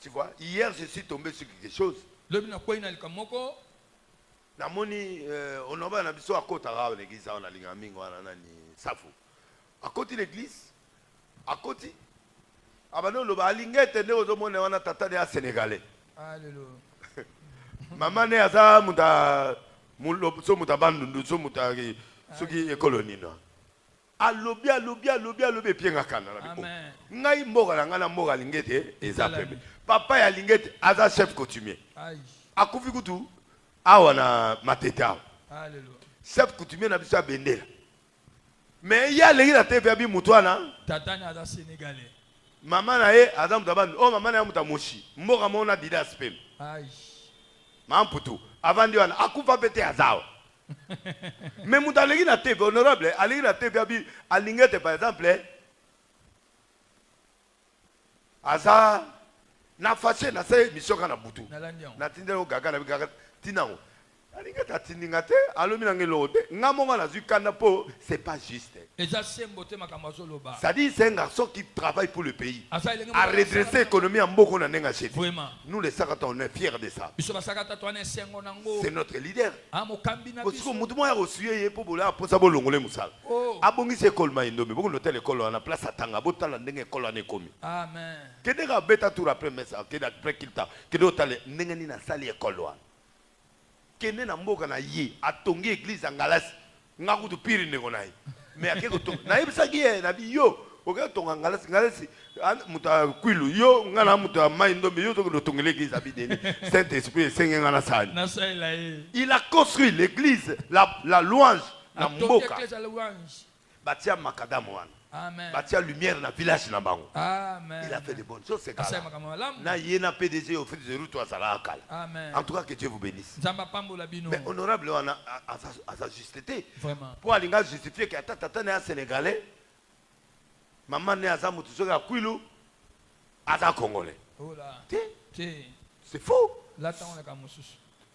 Tu vois, hier je suis tombé sur quelque chose. Namoni onoba na biso akota rawa l'église on a lingamingo wana nani safu. Akoti l'église. Akoti. Abano lo ba lingete ne ozomona wana tata de sénégalais. Alléluia. Maman ne aza muta mulo so muta bandu so muta soki ekoloni no. Alobi pienga kana na biko. Ngai mboka na ngana mboka lingete eza pembe. Papa ya lingete aza chef coutumier. Akufi kutu awa na mateta. Alléluia. Chef coutumier na biso bendela. Mais ya lengi na TV abi mutwana. Tata na aza sénégalais. Maman na ye aza mutabandu. Oh maman na ya mutamoshi. Mboka mona didas pembe. Aïe. Mamputu avant wana akufa pete azao. Mais mutalengi na TV honorable, alengi na TV abi alingete par exemple. Aza na fâché na se mission kana butu. Na tindelo gaga na gaga tinango. Alingeta tiningate alomi na ngelote. Ngamonga na zukana po, c'est pas juste. Ça dit c'est un garçon qui travaille pour le pays. À redresser l'économie en beaucoup na nenga chef. Nous les Sakata on est fiers de ça. C'est notre leader. Parce que mutumo ya osuye pour bola pour ça bolongole musala. Abongi se école maindombe, beaucoup l'hôtel école on a place à Tanga, botala ndenge école on komi. Amen. Kedega beta tour après mais ça, keda après kilta, kedo tale ndenge ni na sali école wa. Kene na mboka na ye atongi église angalas ngakutu piri ndeko na ye. Mais akeko to na yebisa ki na bi yo oka tonga ngalasi ngalasi muta kwilu yo ngana muta maindombe yo to tongele église abideni Saint Esprit senge ngana sali. Il a construit l'église la louange na mboka. Batia makadamu wana. Amen. Batia lumière na village na bango. Amen. Il a fait de bonnes choses c'est ça. Na yena PDG au fait de route à Salakal. Amen. En tout cas que Dieu vous bénisse. Mais honorable on a à sa justeté. Vraiment. Pour aller justifier que tata né sénégalais. Maman né à mutu soka kwilu aza congolais. Oh là. C'est faux. Là on est comme ça.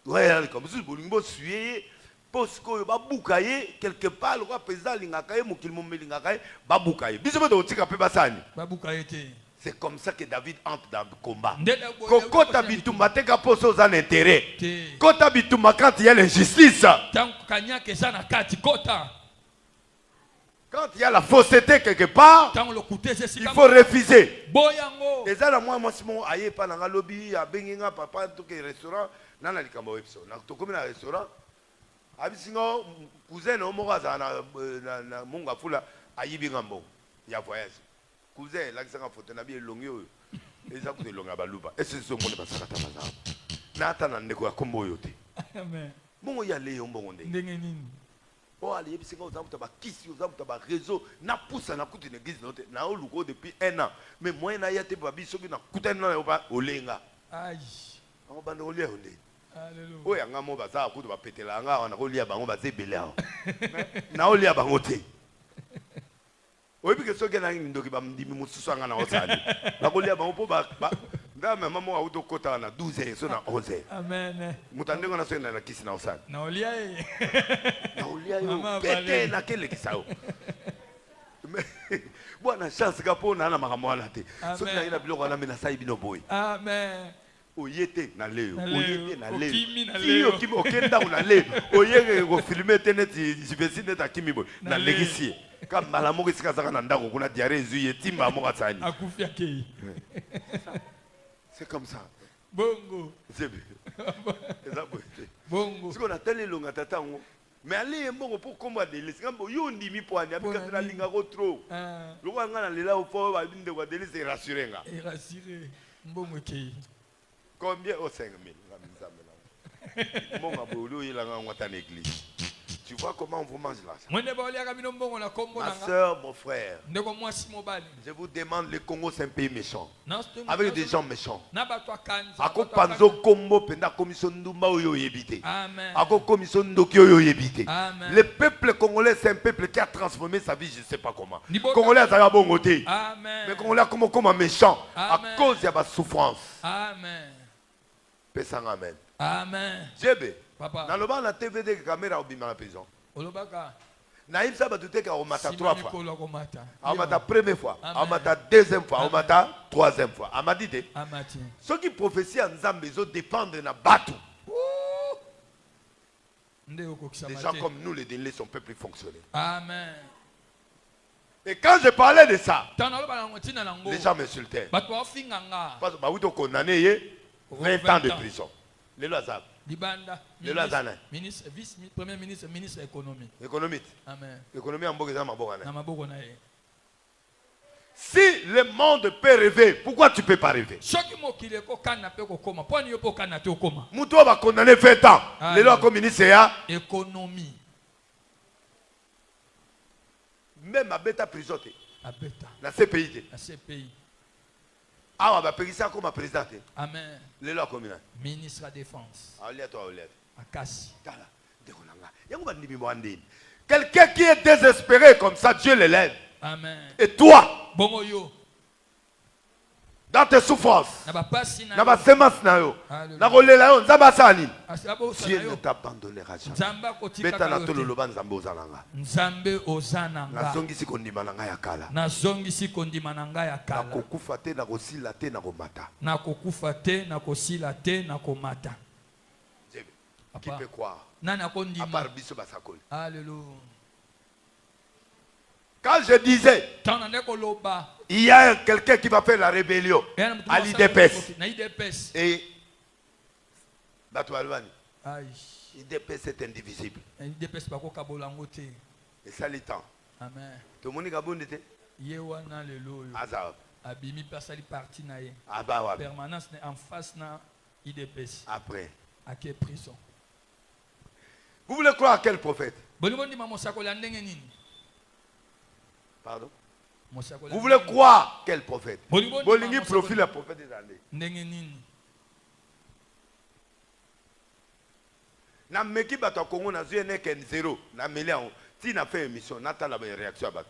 Ouais, comme ça bolingo suye. Parce que babukaye quelque part le roi président lingakaye mukilmo lingakaye babukaye biso to tika pe basani babukaye te. C'est comme ça que David entre dans le combat. Kota bitumba teka poso za intérêt. Kota bitumba quand il y a l'injustice. Quand il y a la fausseté quelque part, il faut refuser. Et ça la moi Simon aye pa na lobby a benginga papa to ke restaurant nana likambo webso. Na to comme na restaurant abisingo cousin no mokaza na munga fula ayibi ngambo ya voyage cousin la kisanga photo na bi elongi oyo eza ko elonga baluba ese so ngone basaka tamaza na ata na ndeko ya kombo yote amen bongo ya leyo mbongo ndenge nini o ali yebisinga ozamuta ba kisi ozamuta ba réseau na poussa na kutu na église note na oluko depuis 1 an mais moi na yate ba biso ki na kutana na ba olenga aïe on bande olia onde. Alléluia. Oui, on a mon bazar, on va péter la on a relié à bango bazé belé. Na relié à bango té. Oui, parce que ce que n'aime donc va me dire musu sanga na osani. Na relié à bango pour ba. Nda maman moi auto kota na 12 heures, so na 11 heures. Amen. Mutande ngona so na kisi na osani. Na relié. Na relié yo. Pété na kele kisao. Bwana chance kapona na makamwana té. So na ina biloko na mena sai bino boy. Amen. Oyete na leo oyete na leo iyo kimi okenda na leo oyeke ko filmer teneti jibesine ta kimi boy na legacy kama mala moko sika saka na ndako kuna diarrhée zuye timba moko tsani akufia ke c'est comme ça bongo c'est bongo siko na tele longa tatango mais allez mbongo pour combat de l'escambo yo ndimi poani abika na linga ko trop lokwa ngana lela ofo ba binde kwa deli c'est rassurenga et rassurer mbongo ke. Combien? Oh, 5 000. Tu vois comment on vous mange là? Ma soeur, mon frère, je vous demande, le Congo c'est un pays méchant. Avec des gens méchants. Ako panzo kombo penda commission ndumba oyo yebite. Ako commission ndoki oyo yebite. Le peuple congolais c'est un peuple qui a transformé sa vie, je ne sais pas comment. Congolais a bongoté. Mais Congolais comme méchant à cause de la souffrance. Amen. Amen. Amen. Jebe. Papa. Dans le bas la TV de caméra au bima la prison. Olobaka. Naïm ça va douter qu'on mata 3 fois. On mata première fois, on Amen. mata deuxième fois, on mata troisième fois. On m'a dit Amati. ceux qui prophétient en Nzambe dépendent de Nabatu. Des gens comme nous, les dénilés, sont peu plus fonctionnels. Amen. Et quand je parlais de ça, les gens m'insultaient. Parce que bah, vous condamné 20 ans de prison. Les lois savent. Les lois savent. Ministre, vice-premier ministre, ministre économie. Économie. Amen. Économie en Bogota, si le monde peut rêver, pourquoi tu ne peux pas rêver? Moutou va condamner 20 ans. Les lois comme ministre, c'est économie. Même à Beta prison. Dans ces pays. Ah, on va payer ça comme président. Amen. Les lois communales. Ministre de la Défense. Akassi. Quelqu'un qui est désespéré comme ça, Dieu l'élève. Amen. Et toi, dans tes souffrances, dans ma semence, Dieu ne t'abandonnera jamais. Qui peut croire? À part Bisso Basakol. Alléluia. Quand je disais, il y a quelqu'un qui va faire la rébellion à l'IDPS. Et l'IDPS est indivisible. Et ça l'est. Amen. Tout le monde est abonné. Abimi pasali parti na ye. Permanence en face na IDPS. Après. À quelle prison? Vous voulez croire à quel prophète? Pardon? Vous voulez croire quel prophète? Bolingi profile le prophète des années. Na meki bato Congo na zuene ken zéro na melian ti na fait émission nata la réaction ba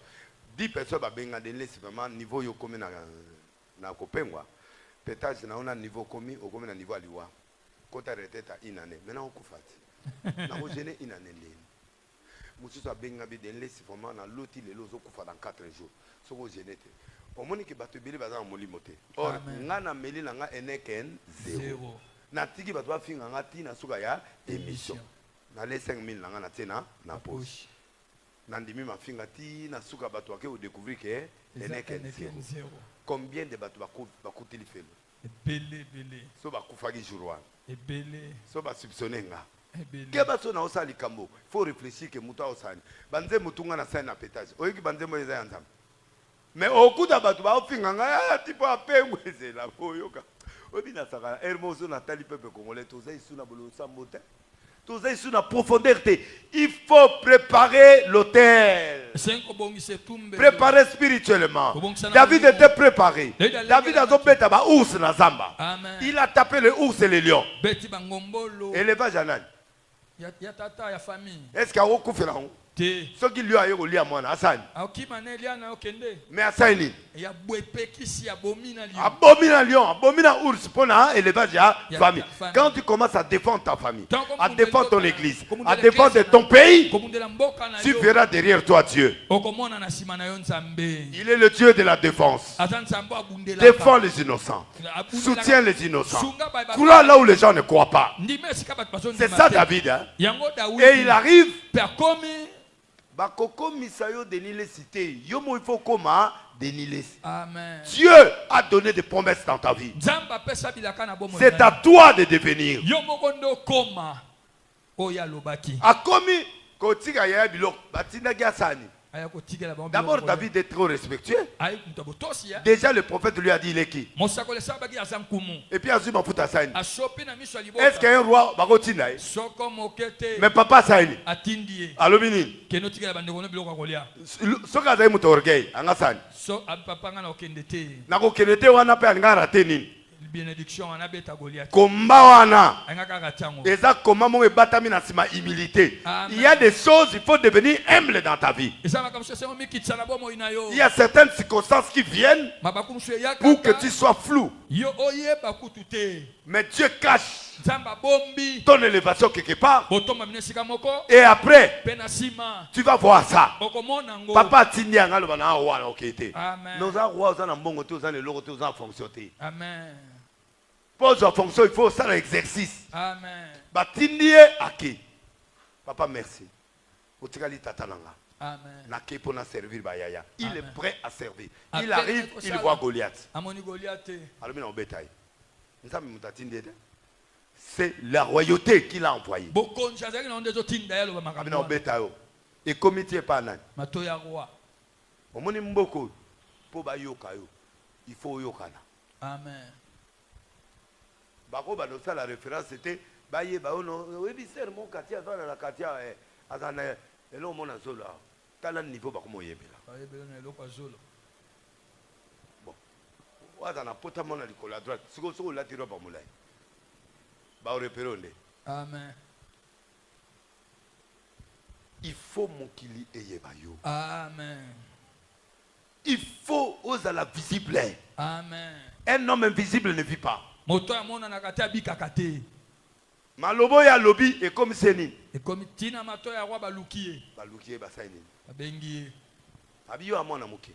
10 personnes ba benga de laisser vraiment niveau yo comme na kopengwa pétage na on a niveau commis au comme na niveau aliwa kota retraite à une année maintenant on kufati na ko gêner une année mususu abenga bi de laisser vraiment na loti les lozo kufa dans 4 jours so ko gêner te au moni ki bato bili baza molimo te or nga na meli na nga eneken zéro na tiki bato ba finga nga tina suka ya émission na les 5000 na nga na tena na poche na ndimi ma finga tina suka bato ake o découvrir que eneken zéro combien de bato ba kutili felo belé so ba kufaki jour belé so ba soupçonner nga ke bato na osali kambo faut réfléchir que muto osani banze mutunga na scène na pétage oyiki banze mo eza nzam mais au coup da bato ba finga nga tipo apengweze la koyoka obina saka hermoso na tali peuple congolais tous ils sont na bolo sambote tous ils sont na profondeur. Il faut préparer l'autel. Préparer spirituellement. David était préparé. David a tombé tabac ours na zamba. Il a tapé le ours et les lions. Élevage anan. Est-ce qu'il y a beaucoup de gens? Ceux qui lui ont eu à moi, Hassan. Mais Hassan, abomina lion, abomina ours pour élevage de famille. Quand tu commences à défendre ta famille, à défendre ton église, à défendre ton pays, tu verras derrière toi Dieu. Il est le Dieu de la défense. Défends les innocents. Soutiens les innocents. Crois là où les gens ne croient pas. C'est ça David. Hein? Et il arrive. Bakoko misayo denile cité. Yomo il faut comment denile. Amen. Dieu a donné des promesses dans ta vie. C'est à toi de devenir. A commis kotika ya bilok batina gasani. D'abord David est trop respectueux. Déjà le prophète lui a dit il est qui. Et puis Azuma Futa Saini. Est-ce qu'il y a un roi Bagotina? Mais papa Saini. Alumini. Soka Zaï Moutorgei. Angasani. Nako Kenete wana pe angara tenin. Combat wana. Eza comment mon batami na sima humilité. Il y a des choses, il faut devenir humble dans ta vie. Il y a certaines circonstances qui viennent pour que tu sois flou. Mais Dieu cache ton élévation quelque part. Et après, tu vas voir ça. Papa Tindi Anga le bana wa na okete. Nous avons roi aux ambongo tous en le tous en fonction. Amen. Pose en fonction, il faut ça l'exercice. Amen. Ba Tindi aki. Papa merci. Otikali tatananga. Amen. Nake pour na servir bayaya. Il est prêt à servir. Il arrive, il voit Goliath. Amoni Goliath. Alors maintenant bétail. C'est la royauté qu'il a envoyée. Et comité pas nan. Il faut yokana. Amen. Bako banosa la référence c'était baye ba ono webiser mon katia dans la katia azana elo mona zola. Tala niveau ba komo yebela. Bon. Wazana pota mona likola droite. Siko soko la tiro ba mulai. Ba repéronde. Amen. Il faut mokili eyebayo. Amen. Il faut oser la visible. Amen. Un homme invisible ne vit pas. Moto ya mona na katia bikakate. Malobo ya lobi et comme seni. Et comme tina mato ya roi balukiye. Balukiye basaini. Abengiye. Abiyo amona muke.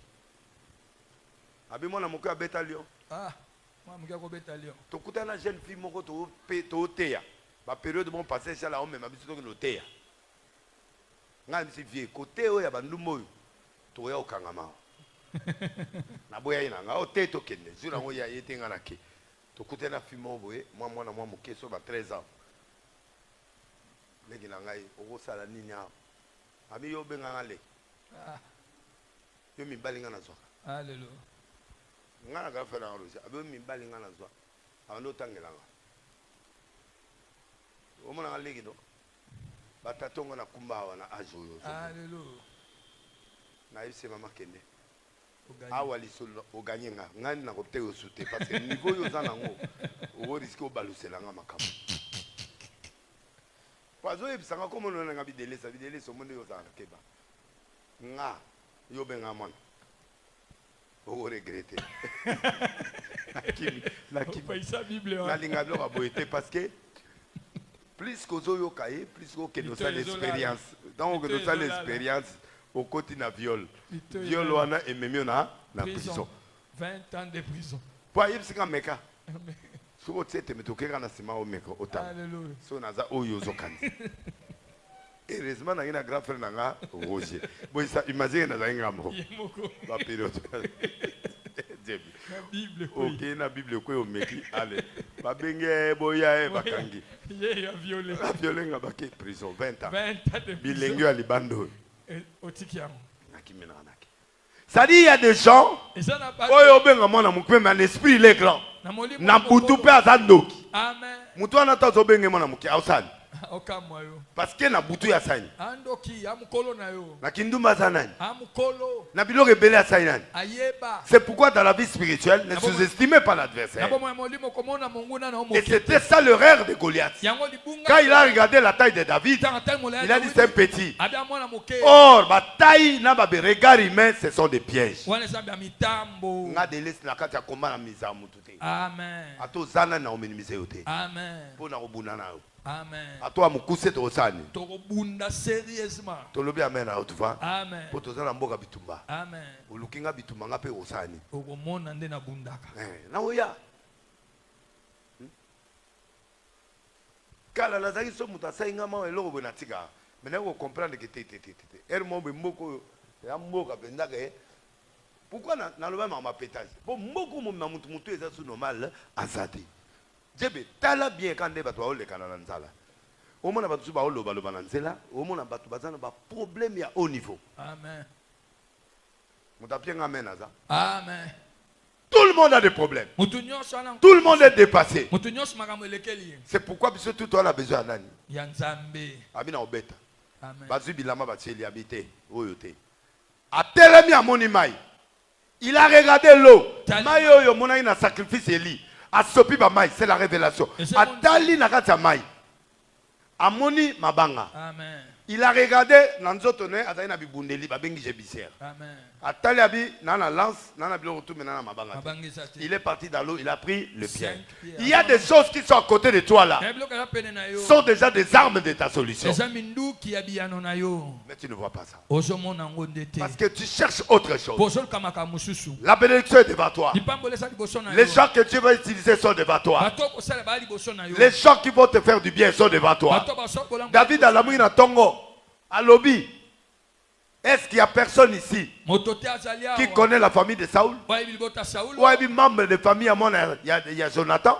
Abi mona muke abeta lion. Ah, moi muke ko beta lion. To kutana jeune fille moko to teya. Ba période bon passé ça là on même abiso to teya. Nga misi vie côté o ya bandumo to ya okangama. Na boya ina nga o te to kende. Zura ngo ya yete nga nake. To kutana fille mo boye moi mwana moi muke so ba 13 ans. Legi na ngai o sala nini a. Abi yo benga ngale. Ah. Yo mi balinga na zo. Alléluia. Nga ga fera rosi. Abi mi balinga na zo. Ando tangelanga. O mona legi do. Batatonga na kumba wana ajoyo. Alléluia. Na yise mama kende. Awa lisolo o gagner nga. Ngani na kopte o souté parce que niveau yo za nango. O risque o balusela nga makamo. Pazo ebisanga comme on a bidele sa bidele so monde yo za keba. Nga yo benga mona. O regretter. La Bible. La linga do aboité parce que plus qu'aux yo kaye, plus que nous avons l'expérience. Donc nous avons l'expérience au côté na viol. Viol wana et même na prison. 20 ans de prison. Pour y c'est meka. So o tsete metokeka na sima o meka ota. Alléluia. So naza oyo zokani. Heureusement na ina grand frère nanga Roger. Bon ça imagine na za ngamo. Ba période. La Bible. Ok, la Bible quoi au meki. Allez. Ba benge boya e bakangi. Il a violé. La violé nga baké prison 20 ans. 20 ans de prison. Bilingue à Libando. Otikiamo. Ça dit il y a des gens. Oyo benga mona mukwe mais l'esprit il est grand. Na butu pe azandoki. Amen. Mutu anata zo benga mona muke ausali. Okamwayo. Parce que na butu ya sani. Andoki amukolo na yo. Na kindumba zanani. Amukolo. Na biloko ebele ya sani nani. Ayeba. C'est pourquoi dans la vie spirituelle, ne sous-estimez pas l'adversaire. Et c'était ça l'erreur de Goliath. Quand il a regardé la taille de David, il a dit c'est petit. Or, la taille n'a pas de regard humain, ce sont des pièges. Amen. Amen. Amen. À toi, mukuse to osani. Tokobunda sérieusement. Tolobi amen à autova. Amen. Po tozana mboka bitumba. Amen. Olukinga bitumba ngape osani. Okomona nde na bundaka. Na oya. Kala nazaki so muta sainga ma eloko bonatika. Mais on comprendre que té. Ermo be mboko ya mboka bendaka Pourquoi na loba ma pétage? Bon mboko mo mutu eza sous normal azati. Djebe, tala bien quand des bateaux les canaux n'zala. Au moins bateau ba olo baloba n'zela. Au moins bateau bazana ba problème ya haut niveau. Amen. Mutapien amen aza. Amen. Tout le monde a des problèmes. Tout le monde est dépassé. C'est pourquoi puisque tout on a besoin d'ani. Yanzambe. Abina obeta. Amen. Bazu bilama bateli habité oyote. A telemi amoni mai. Il a regardé l'eau. Mai oyo mona ina sacrifice eli. Asopi ba mai, c'est la révélation. Atali nakata mai. Amoni mabanga. Amen. Il a regardé nanzotone azali na bibundeli babengi jebisière. Amen. Il est parti dans l'eau, il a pris le pierre. Il y a des choses qui sont à côté de toi là. Sont déjà des armes de ta solution. Mais tu ne vois pas ça. Parce que tu cherches autre chose. La bénédiction est devant toi. Les gens que tu vas utiliser sont devant toi. Les gens qui vont te faire du bien sont devant toi. David a la Tongo, à Lobby. Est-ce qu'il y a personne ici qui connaît la famille de Saoul? Ou un membre de famille à mon il y a Jonathan.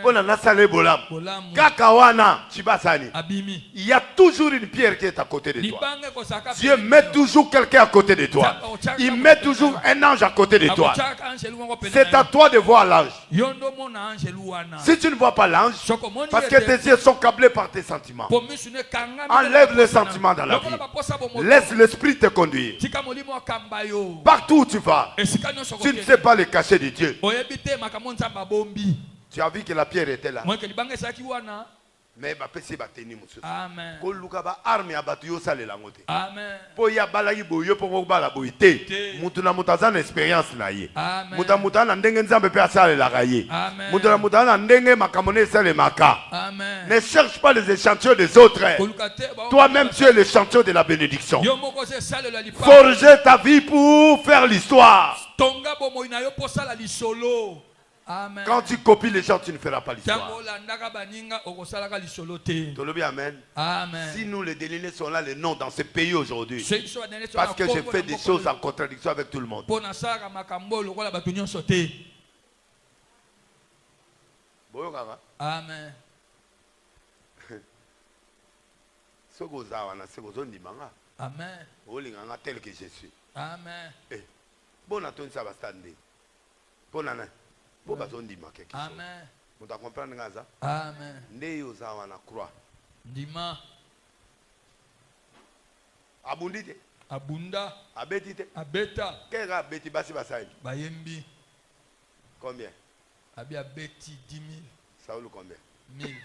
On a salé Bolam. Kakawana, Chibasani. Il y a toujours une pierre qui est à côté de toi. Dieu met toujours quelqu'un à côté de toi. Il met toujours un ange à côté de toi. C'est à toi de voir l'ange. Si tu ne vois pas l'ange, parce que tes yeux sont câblés par tes sentiments, enlève les sentiments dans la vie. Laisse l'esprit te conduire. Partout où tu vas, tu ne sais pas le cachet de Dieu. Tu as vu que la pierre était là. Mais bapesi bateni mususu. Amen. Ko luka ba arme ya batu yo sale la ngote. Amen. Po ya balaki boyo po ko bala boite. Mutu na mutazana experience na ye. Amen. Muta na ndenge nzambe pe asale la gaye. Amen. Mutu na mutana ndenge makamone sale maka. Amen. Ne cherche pas les échantillons des autres. Toi-même tu es l'échantillon de la bénédiction. Forger ta vie pour faire l'histoire. Amen. Quand tu copies les gens, tu ne feras pas l'histoire. Amen. Amen. Si nous les délinés sont là, les noms dans ce pays aujourd'hui, parce que je fais des choses en contradiction avec tout le monde. Amen. Amen. Tel que je suis. Amen. Bon, attends, ça va standi. Bon, Amen. Vous comprenez ça? Amen. Croix. Dima. Abundite. Abunda. Abetite. Abeta. Quel abeti basi basai? Bayembi. Combien? Abi abeti 10 000. Saoul combien? 1000.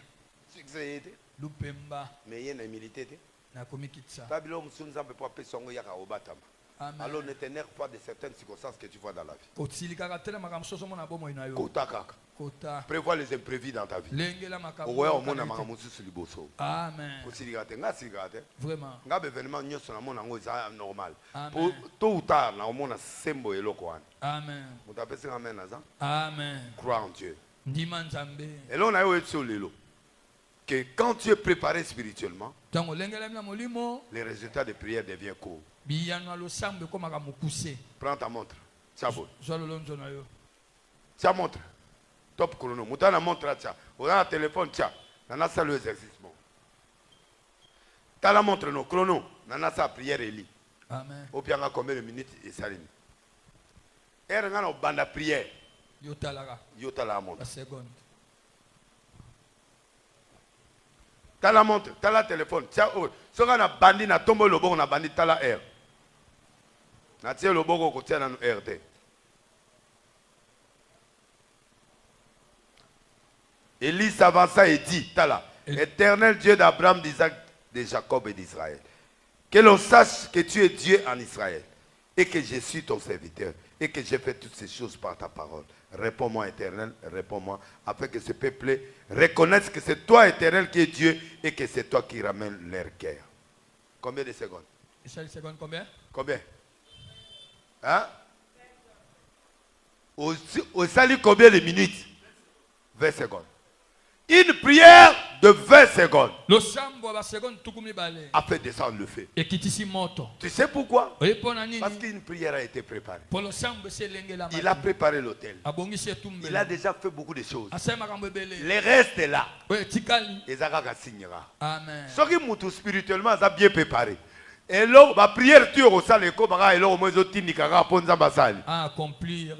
Succès était? Lupemba. Mais il y a une milité. Na komikitsa. Babylon musunza peut pas payer son yaka obatama. Alors ne t'énerve pas de certaines circonstances que tu vois dans la vie. Prévois les imprévus dans ta vie. Amen. Vraiment. Normal. Tôt ou tard, Amen. Amen. Crois en Dieu. Et là on a eu que quand tu es préparé spirituellement, les résultats de prière deviennent courts. Prends ta montre. Tiens montre. Top chrono. Moutana montre tiens. On a un téléphone tiens. Nana ça l'exercice. T'as la montre non chrono. Nana ça prière et lit. Amen. Au pire combien de minutes et salim. Et on a bande prière. Yotala la montre. La seconde. T'as la montre, t'as la téléphone. Tiens, si on a bandit, on a tombé le bon, on a bandit, t'as la air. On a tiré le bon, on tient dans le RT. Élie s'avança et dit, t'as là, Éternel Dieu d'Abraham, d'Isaac, de Jacob et d'Israël, que l'on sache que tu es Dieu en Israël et que je suis ton serviteur et que j'ai fait toutes ces choses par ta parole. Réponds-moi, Éternel, réponds-moi, afin que ce peuple reconnaisse que c'est toi, Éternel, qui es Dieu et que c'est toi qui ramènes leur guerre. Combien de secondes? Combien? Combien? Hein? Au salut, combien de minutes? 20 secondes. Une prière de 20 secondes a fait descendre le feu. Tu sais pourquoi? Parce qu'une prière a été préparée. Il a préparé l'autel. Il a déjà fait beaucoup de choses. Les restes est là. Et ça signera. Ce qui est spirituellement bien préparé. Et là, la prière tu au salle et là au moins accomplir.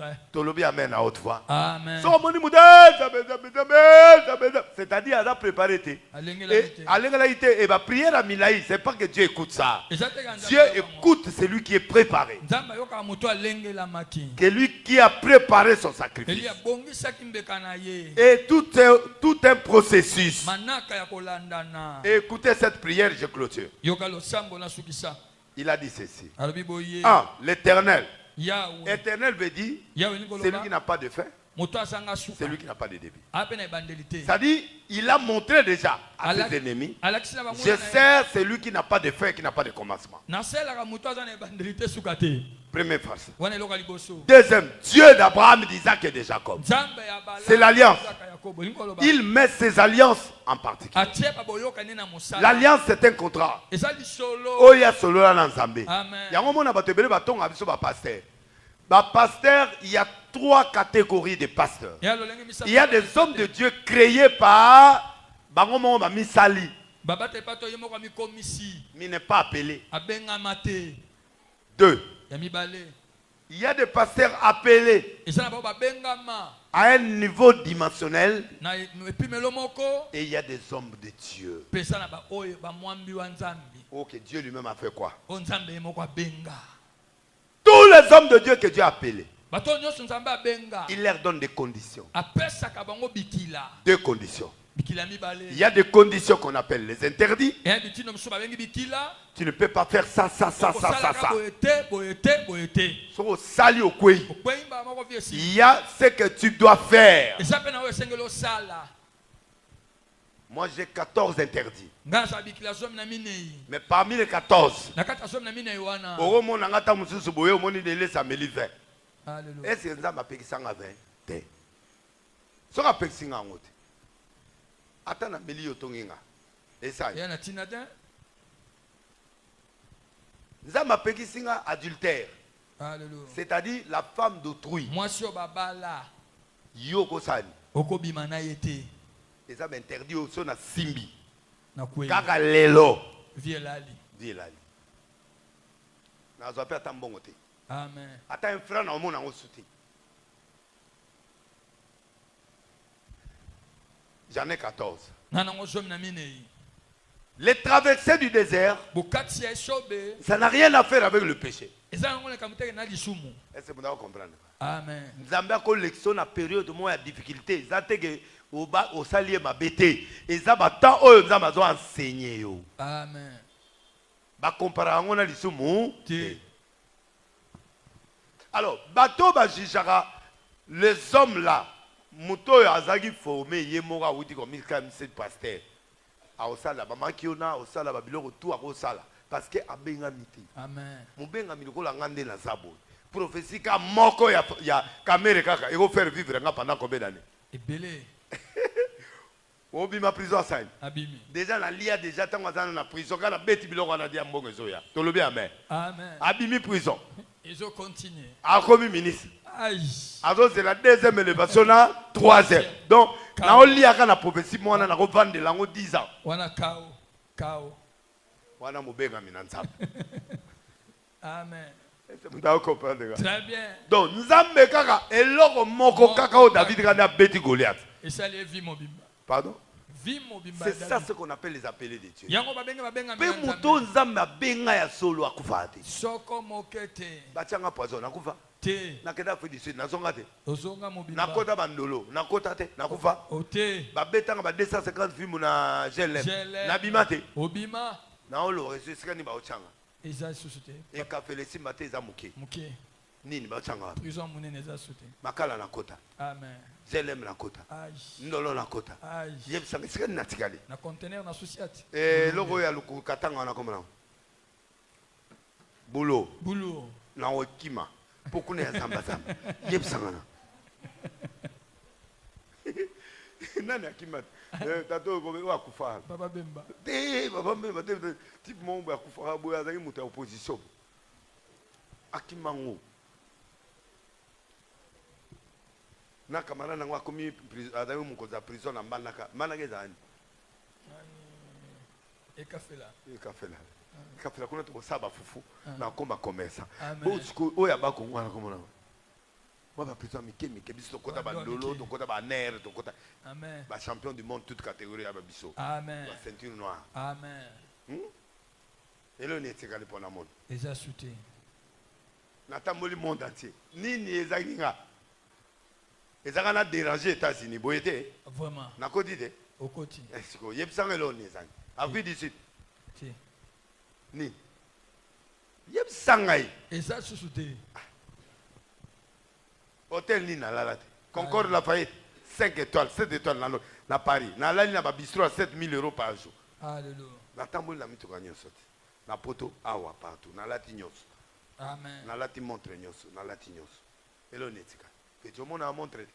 Amen à haute voix. Amen. C'est-à-dire elle a préparé et la prière à Milaï, c'est pas que Dieu écoute ça. Dieu écoute celui qui est préparé. C'est lui qui a préparé son sacrifice. Et tout un processus. Écoutez cette prière, je clôture. Il a dit ceci. 1. L'éternel. Yahweh. Éternel veut dire celui qui n'a pas de fin. C'est lui qui n'a pas de début. C'est-à-dire, il a montré déjà à ses ennemis, je sers celui qui n'a pas de fin et qui n'a pas de commencement. Première phrase. Deuxième, Dieu d'Abraham, d'Isaac et de Jacob. C'est l'alliance. Il met ses alliances en particulier. L'alliance, c'est un contrat. Oya solo la nzambe. Pasteur, il y a 3 catégories de pasteurs. Il y a des hommes de Dieu créés par Misali. Mais n'est pas appelé. 2. Il y a des pasteurs appelés à un niveau dimensionnel. Et il y a des hommes de Dieu. Ok, Dieu lui-même a fait quoi? Tous les hommes de Dieu que Dieu a appelés, il leur donne des conditions. 2 conditions. Il y a des conditions qu'on appelle les interdits. Tu ne peux pas faire ça. Il y a ce que tu dois faire. Moi j'ai 14 interdits. Mais parmi les 14, est-ce que nous avons payé 120? Attends, nous avons payé adultère. C'est-à-dire la femme d'autrui. Yoko Sani. Et ça m'interdit aussi na simbi. Kaka lelo. Vielali. Na zoapé ata mbongo te. Amen. Ata un frère na omona ngo souti. J'en ai 14. Les traversées du désert, ça n'a rien à faire avec le péché. Est-ce que vous avez compris? Amen. Nous avons une collection na période de moins difficulté. Au salier ma bêté et ça va tant eux nous avons enseigné. Amen. Ba comparer on a l'isumu. Alors bateau ba jijara les hommes là muto azagi formé yemora wuti comme cette pasteur a osala ba makiona osala ba biloko tout a osala parce que abenga miti. Amen. Mubenga miloko la ngande na zabo prophétie ka moko ya caméra kaka et faire vivre nga pendant combien d'années? Ebele. Obima prison ça. Déjà la lia déjà tant dans la prison quand la bête biloko on a dit mbongo zoya. Tolobi amen. Amen. Abimi prison. Ils ont continué. A comme ministre. Alors c'est la deuxième élévation là, 3e. Donc na on lia quand la prophétie moi na ko vendre lango 10 ans. Wana kao. Wana mobenga minanza. Amen. Très bien. Donc nous avons kaka eloko moko kaka o David kana beti Goliath. Et ça les vie mobimba. Pardon? C'est ça ce qu'on appelle les appelés de Dieu. Pe muto nzamba benga ya solo akufate. Soko mokete. Bachanga poison nakufa. Te. Nakeda fe d'ici nazonga te. Ozonga mobimba. Nakota bandolo, nakota te, nakufa. Ote. Ba betanga ba 250 films na GLM. Na bimate. Obima. Na olo resuscité ni ba ochanga. Eza susute. E ka felesi mate za muke. Muke. Nini ba ochanga. Prison munene za sute. Makala nakota. Amen. Zelem na kota. Ndolo na kota. Yeb sanga sikani na tikali. Na conteneur na société. Logo ya luku katanga na komana. Bulo. Na okima. Pokune ya zamba. Yeb sanga na. Nani akima? Tato ko wa kufa. Baba Bemba. Baba Bemba type mon ba kufa boya zaki muta opposition. Akimango. Na kamara na ngwa komi adamu mukoza prison na manaka manake zani ekafela kuna to saba fufu na komba commerçant bo siko oya ba ko ngwana komona wa ba prison mike biso kota ba lolo to kota ba ner to kota amen ba champion du monde toute catégorie ya ba biso amen ba ceinture noire amen elo ne tekali pona monde déjà shooté na tamboli monde entier nini ezakinga. Et ça a dérangé les États-Unis. Vraiment. Na côté de. Au côté. Est-ce que y a besoin de l'on est ça? A vu d'ici. Si. Ni. Yeb sangai. Et ça sous-souté. Hôtel ni na la Concorde Lafayette 5 étoiles, 7 étoiles na Paris. Na la na ba bistrot à 7 000 € par jour. Alléluia. Na tambol na mituka nyonso. Na poto awa partout. Na lati nyonso. Amen. Na lati montre nyonso, na lati nyonso. Elo netika. Que tout le monde a montré.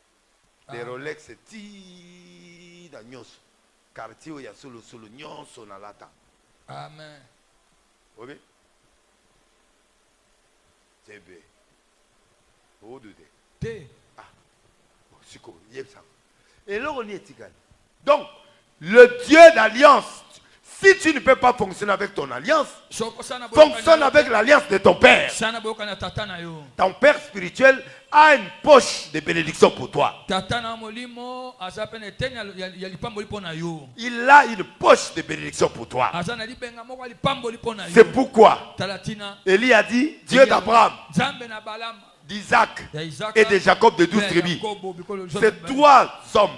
Des Rolex ti da nyonso. Quartier ya solo nyonso na lata. Amen. Oui. C'est bien. Au de ah. Siko, yebsa. Et là on y est. Donc, le Dieu d'alliance, si tu ne peux pas fonctionner avec ton alliance, fonctionne avec l'alliance de ton père. Ton père spirituel a une poche de bénédiction pour toi. Il a une poche de bénédiction pour toi. C'est pourquoi Élie a dit, Dieu d'Abraham, d'Isaac et de Jacob de 12 tribus. Ces trois hommes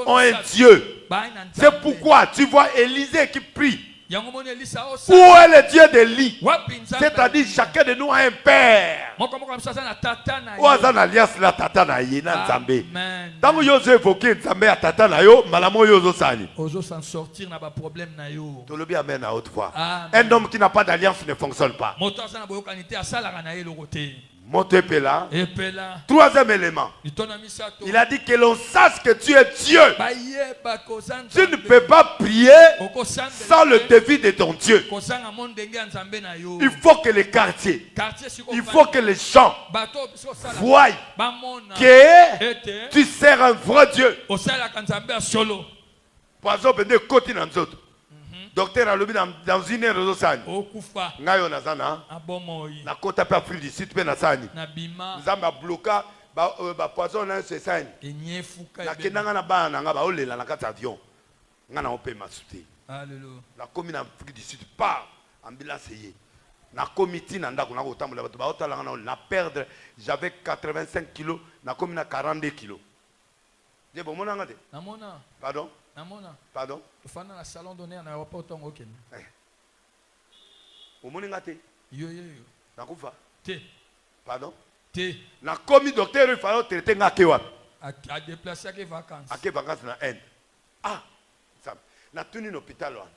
ont un Dieu. C'est pourquoi tu vois Élisée qui prie. Où est le Dieu d'Élie? C'est-à-dire chacun de nous a un père. Où est l'alliance la tata na yena Nzambe? Tant que vous évoquez Nzambe à tata na yo, malamo yo zo sani. Ozo s'en sortir na ba problème na yo. To lobi amen à haute voix. Un homme qui n'a pas d'alliance ne fonctionne pas. Motepela. Troisième élément. Il a dit que l'on sache que tu es Dieu. Tu ne peux pas prier sans le défi de ton Dieu. Il faut que les quartiers, il faut que les gens voient que tu sers un vrai Dieu. Poisson peut côté dans d'autres. Docteur alobi dans une heure de sani. Ngayo nazana. Na kota pa Afrique du Sud pe na sani. Nzamba bloka ba poison na se sani. Na kenanga na ba na nga ba olela na kata avion. Nga na ope masute. Alléluia. Na komi na Afrique du Sud pas ambulance yé. Na comité na ndako na ko tambola ba ba otala na perdre j'avais 85 kilos na komi na 42 kilos. Je bon mona ngate. Na mona. Pardon? Pardon? Tu fais dans le salon d'honneur na pas autant OK. Au moni ngate. Yo. Na kufa. Te. Pardon? Te. Na komi docteur il fallait traiter ngake wa. A déplacer à vacances. À quelle vacances na Inde. Ah, ça. Na tuni l'hôpital wa.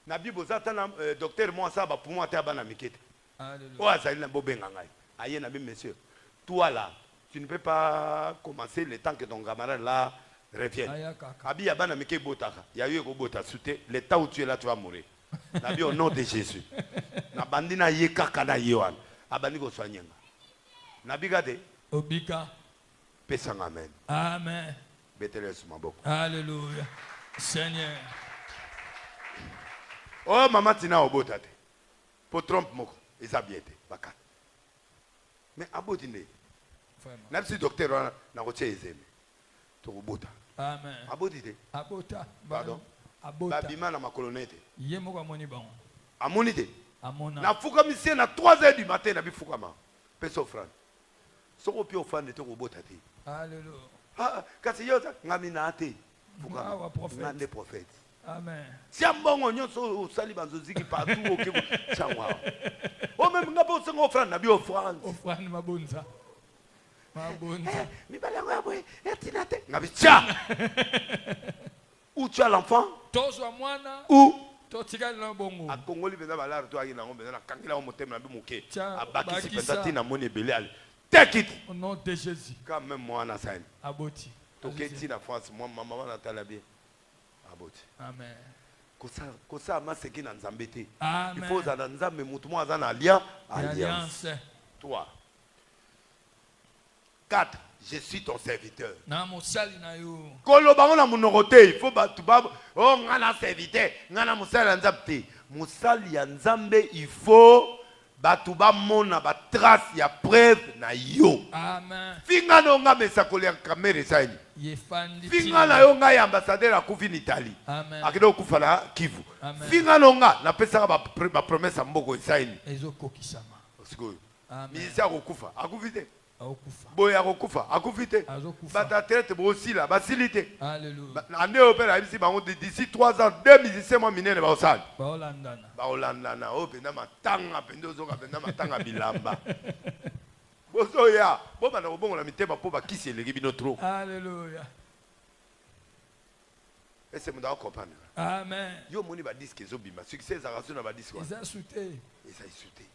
Na bibo zata na docteur moi ça ba pour moi ta bana mikete. Alléluia. Oh azali na bobenga ngai. Aye na bi monsieur. Toi là, tu ne peux pas commencer le temps que ton camarade là revienne. Abi yabana mike botaka. Ya yo ko bota souté. Le temps où tu es là tu vas mourir. Nabi au nom de Jésus. Na bandina ye kaka na yewan. Abani ko soigner. Nabi gade. Obika. Pesanga amen. Amen. Betele suma boko. Alléluia. Seigneur. Oh maman tina obotate. Pour trompe moko. Isabiete. Bakat. Mais abotine. Même si docteur na ko tshezeme. To obota. Amen. Abotite. Abota. Pardon. Abota. Babima na makolonete. Yemoko amoni bon. Amonite. Amona. Na fuka misie na 3h du matin na bifukama. Peso offrande. Soko pi offrande to obota te. Alléluia. Ah, kasi yo ngamina ate. Fukama. Wa prophète. Ngande prophète. Amen. Siambongo nyonso osali banzoziki partout okebo changwa. O même ngabo sengo offrande na bi offrande. Offrande mabonza. Mabonza. Mi balango ya boy, etinate. Ngabi tia. Où tu as l'enfant? Tozo mwana. Où? Totika na bongo. A Congoli beza balar to aki na ngombe na kangila o motem na bi moke. Abaki si pentati na moni belé ali. Take it. Au nom de Jésus. Quand même moi na saine. Aboti. Toketi na France, moi maman na talabie. Aboti. Amen. Kosa maseki na Nzambe te. Amen. Il faut za Nzambe mutu mo za na alliance. 3. 4. Je suis ton serviteur. Na mosali na yo. Kolobango na monorote, il faut batu babo. Oh ngana serviteur, ngana mosali Nzambe te. Mosali ya Nzambe, il faut batu ba mona ba trace ya preuve na yo. Amen. Finga no nga mesa kolia kamera saini. Yefandi. Finga na yo nga ya ambassadeur akufi en Italie. Amen. Akido kufa na Kivu. Amen. Finga no nga na pesa ba promesse mboko saini. Ezoko kisama. Sikoyo. Amen. Ministère akufa. Akufi te. boya kokufa akufite bata traite aussi là basilité alléluia ande opera ici d'ici 3 ans 2 musiciens moi minene ba osali ba olandana o penda matanga penda ozoka penda matanga bilamba bozo ya bo bana kobongo na mitema po ba kisi eleki bino trop alléluia et c'est mon d'accord comprendre amen yo moni ba disque ezobima succès za raso na ba disque ça souté et ça souté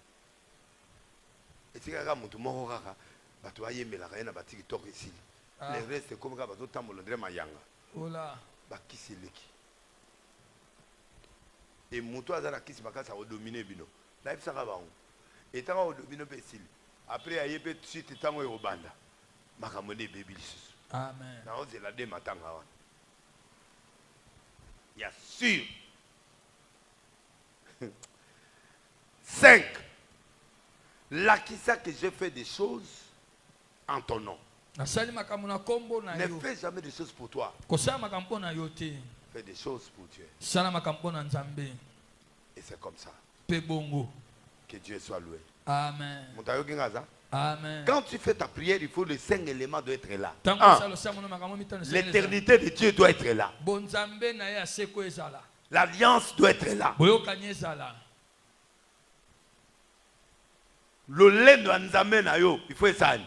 et c'est kaka mutu moko kaka bato ayembelaka ye na batiktok ici le reste comme kaka bazotambola ndre mayanga ola bakisi eleki et mutu aza na kisi makasi akodomine bino nayebisaka bango etanga odomine mpe esili après aye mpe suite ntango ekobanda makambo nde ebebi lisusu amen naozela de matanga wana ya sûr 5 lakisa que j'ai fait des choses en ton nom. Ne fais jamais des choses pour toi. Fais des choses pour Dieu. Et c'est comme ça. Que Dieu soit loué. Amen. Amen. Quand tu fais ta prière, il faut les 5 éléments doivent être là. L'éternité de Dieu doit être là. L'alliance doit être là. Le lendo nzambe na yo il faut esani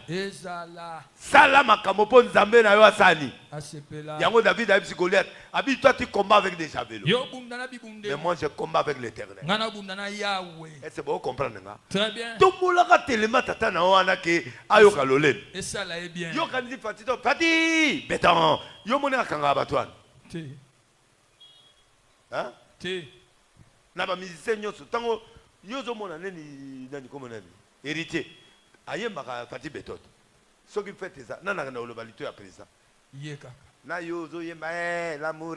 sala makambo po nzambe na yo asani yango David a dit Goliath abi toi tu combats avec des javelots mais moi je combats avec l'Éternel et c'est bon comprendre nga très bien tout moulaka telema tata na wana ke ayoka lolendo et ça là est bien yo kanisi fatito fati beton yo mona kanga batwana hein na ba musicien nyoso tango yo zo mona neni nani comme nani héritier ayembaka fati betot soki fete ça nana na olobalito ya président yeka na yo zo yemba l'amour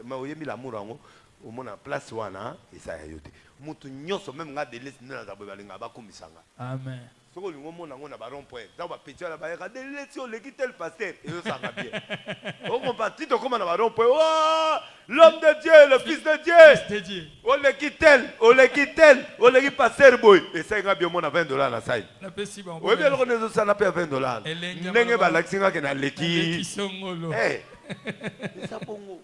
mais oyembi l'amour ngo omona place wana esa ya yote mutu nyoso même nga de lesi na zabo balinga bakumisanga amen soko lingo mona ngo na ba rond point za ba petit la ba ya de lesi o leki tel pasteur et yo ça va bien on compati to comme na ba rond point oh l'homme de Dieu le fils de Dieu o leki tel o leki pasteur boy et ça nga bien mona $20 na sai na pesi ba o bien lo ne ça na pe $20 ndenge ba laxinga ke na leki eh ça bongo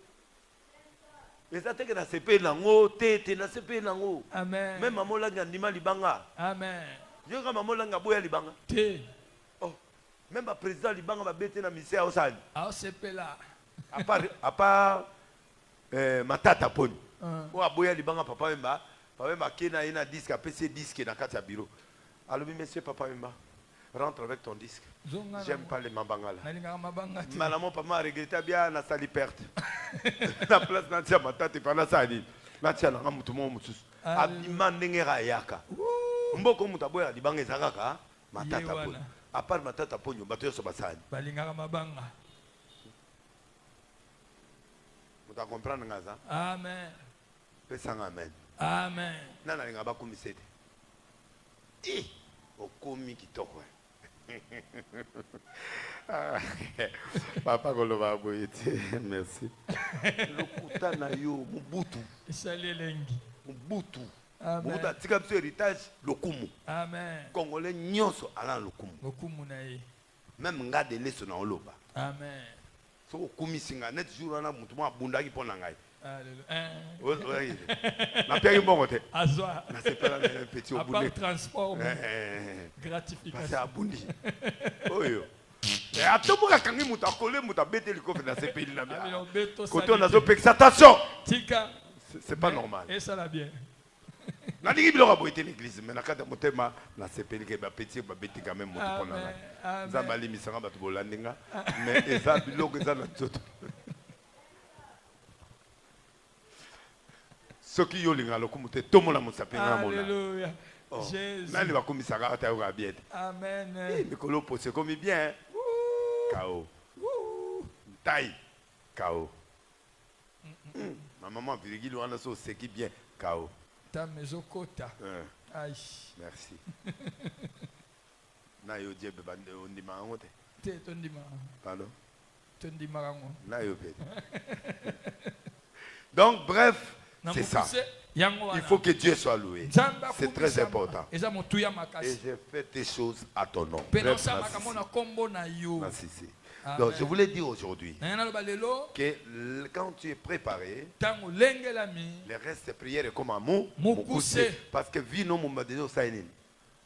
eza teke na sepe nango tete na sepe nango amen même mamolanga ndima libanga amen yo kama mamolanga boya libanga te oh même ba président libanga ba bete na misère osani a sepe là à part matata poni o aboya libanga papa memba kena ina disque a PC disque na kati ya bureau alobi monsieur papa memba rentre avec ton disque. J'aime pas les mabangala. Maman papa a regretté bien na sali perte. La place na tia matata pa na sali. Na tia na mutu mo mutu. Abima ndenge ra yaka. Mboko mutu aboya libanga ezakaka matata po. À part matata ponyo bato yo so basani. Balinga mabanga. Muta comprendre ngaza? Amen. Pesanga amen. Amen. Nana linga bakumisete. Okomi kitoko. Papa Koloba Boyete, merci. Lokuta na yo mubutu. Isalelengi. Mubutu. Mubutu atika biso héritage lokumu. Amen. Congolais nyonso ala lokumu. Lokumu na ye. Même ngade leso na oloba. Amen. So okumisinga net jour na mutu mo abundaki pona ngai. Alléluia. Na pia mbongo te. Azwa. Na sepela na petit obundé. Transport. Gratification. C'est abundi. Oyo. Et atomoka kangi muta kole muta bete likofe na sepeli na bia. Côté on a zo attention. Tika. C'est pas normal. Et ça la bien. Na digi biloko boyete l'église mais na kata motema na sepeli ke ba petit ba bete quand même mutu pona na. Zambali misanga batu bolandinga mais eza biloko eza na tsoto. Soki yo linga lokumu te tomona musapinga mona. Alléluia. Jésus. Nani bakumisaka ata yo ka bien. Amen. Mikolo po c'est comme bien. Kao. Tai. Kao. Ma maman Virgile wana so seki bien. Kao. Ta maison kota. Aïe. Merci. Na yo die beba ondima ngote. Te tondima. Pardon. Tondima ngo. Na yo pe. Donc bref, c'est ça. Il faut que Dieu soit loué. C'est très important. Et j'ai fait des choses à ton nom. Merci. Donc je voulais dire aujourd'hui que quand tu es préparé, le reste de prière est comme un mot. Parce que vie non m'a déjà sainin.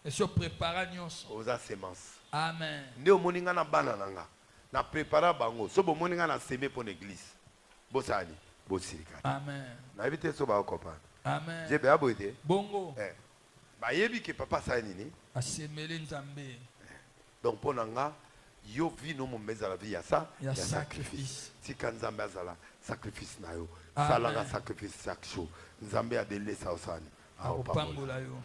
Et se prépara nyonso. Aux semences. Amen. Ndeo moninga na banana na prépara bango. So bo moninga na semer pour l'église. Bosani, bosirika. Amen. Na éviter so ba comprendre. Amen. J'ai bien boité. Bongo. Ba yebi que papa sa nini. A semer nzambe. Donc pour nanga yo vie no mo meza la vie ya ça. Il y a sacrifice. Si kan nzambe azala sacrifice na yo. Salanga sacrifice chaque jour. Nzambe a delesa osani. A opambola yo.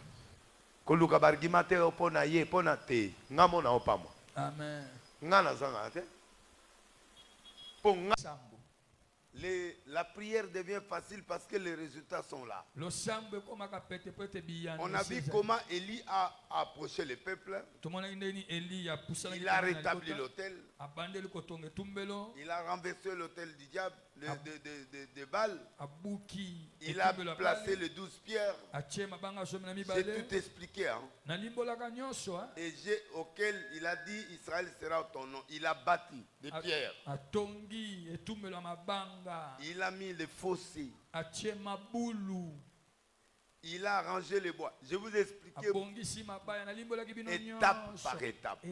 Koluka bargima te opona ye pona te ngamo na opamo. Amen. Ngana zanga te. Ponga sambo. La prière devient facile parce que les résultats sont là. On a vu comment Élie a approché le peuple. Il a rétabli l'autel. Il a renversé l'autel du diable, de Baal. Il a placé les 12 pierres. J'ai tout expliqué. Hein? Et auquel il a dit Israël sera ton nom. Il a bâti des pierres. Il a mis les fossés. Il a arrangé les bois. Je vous ai expliqué étape par étape.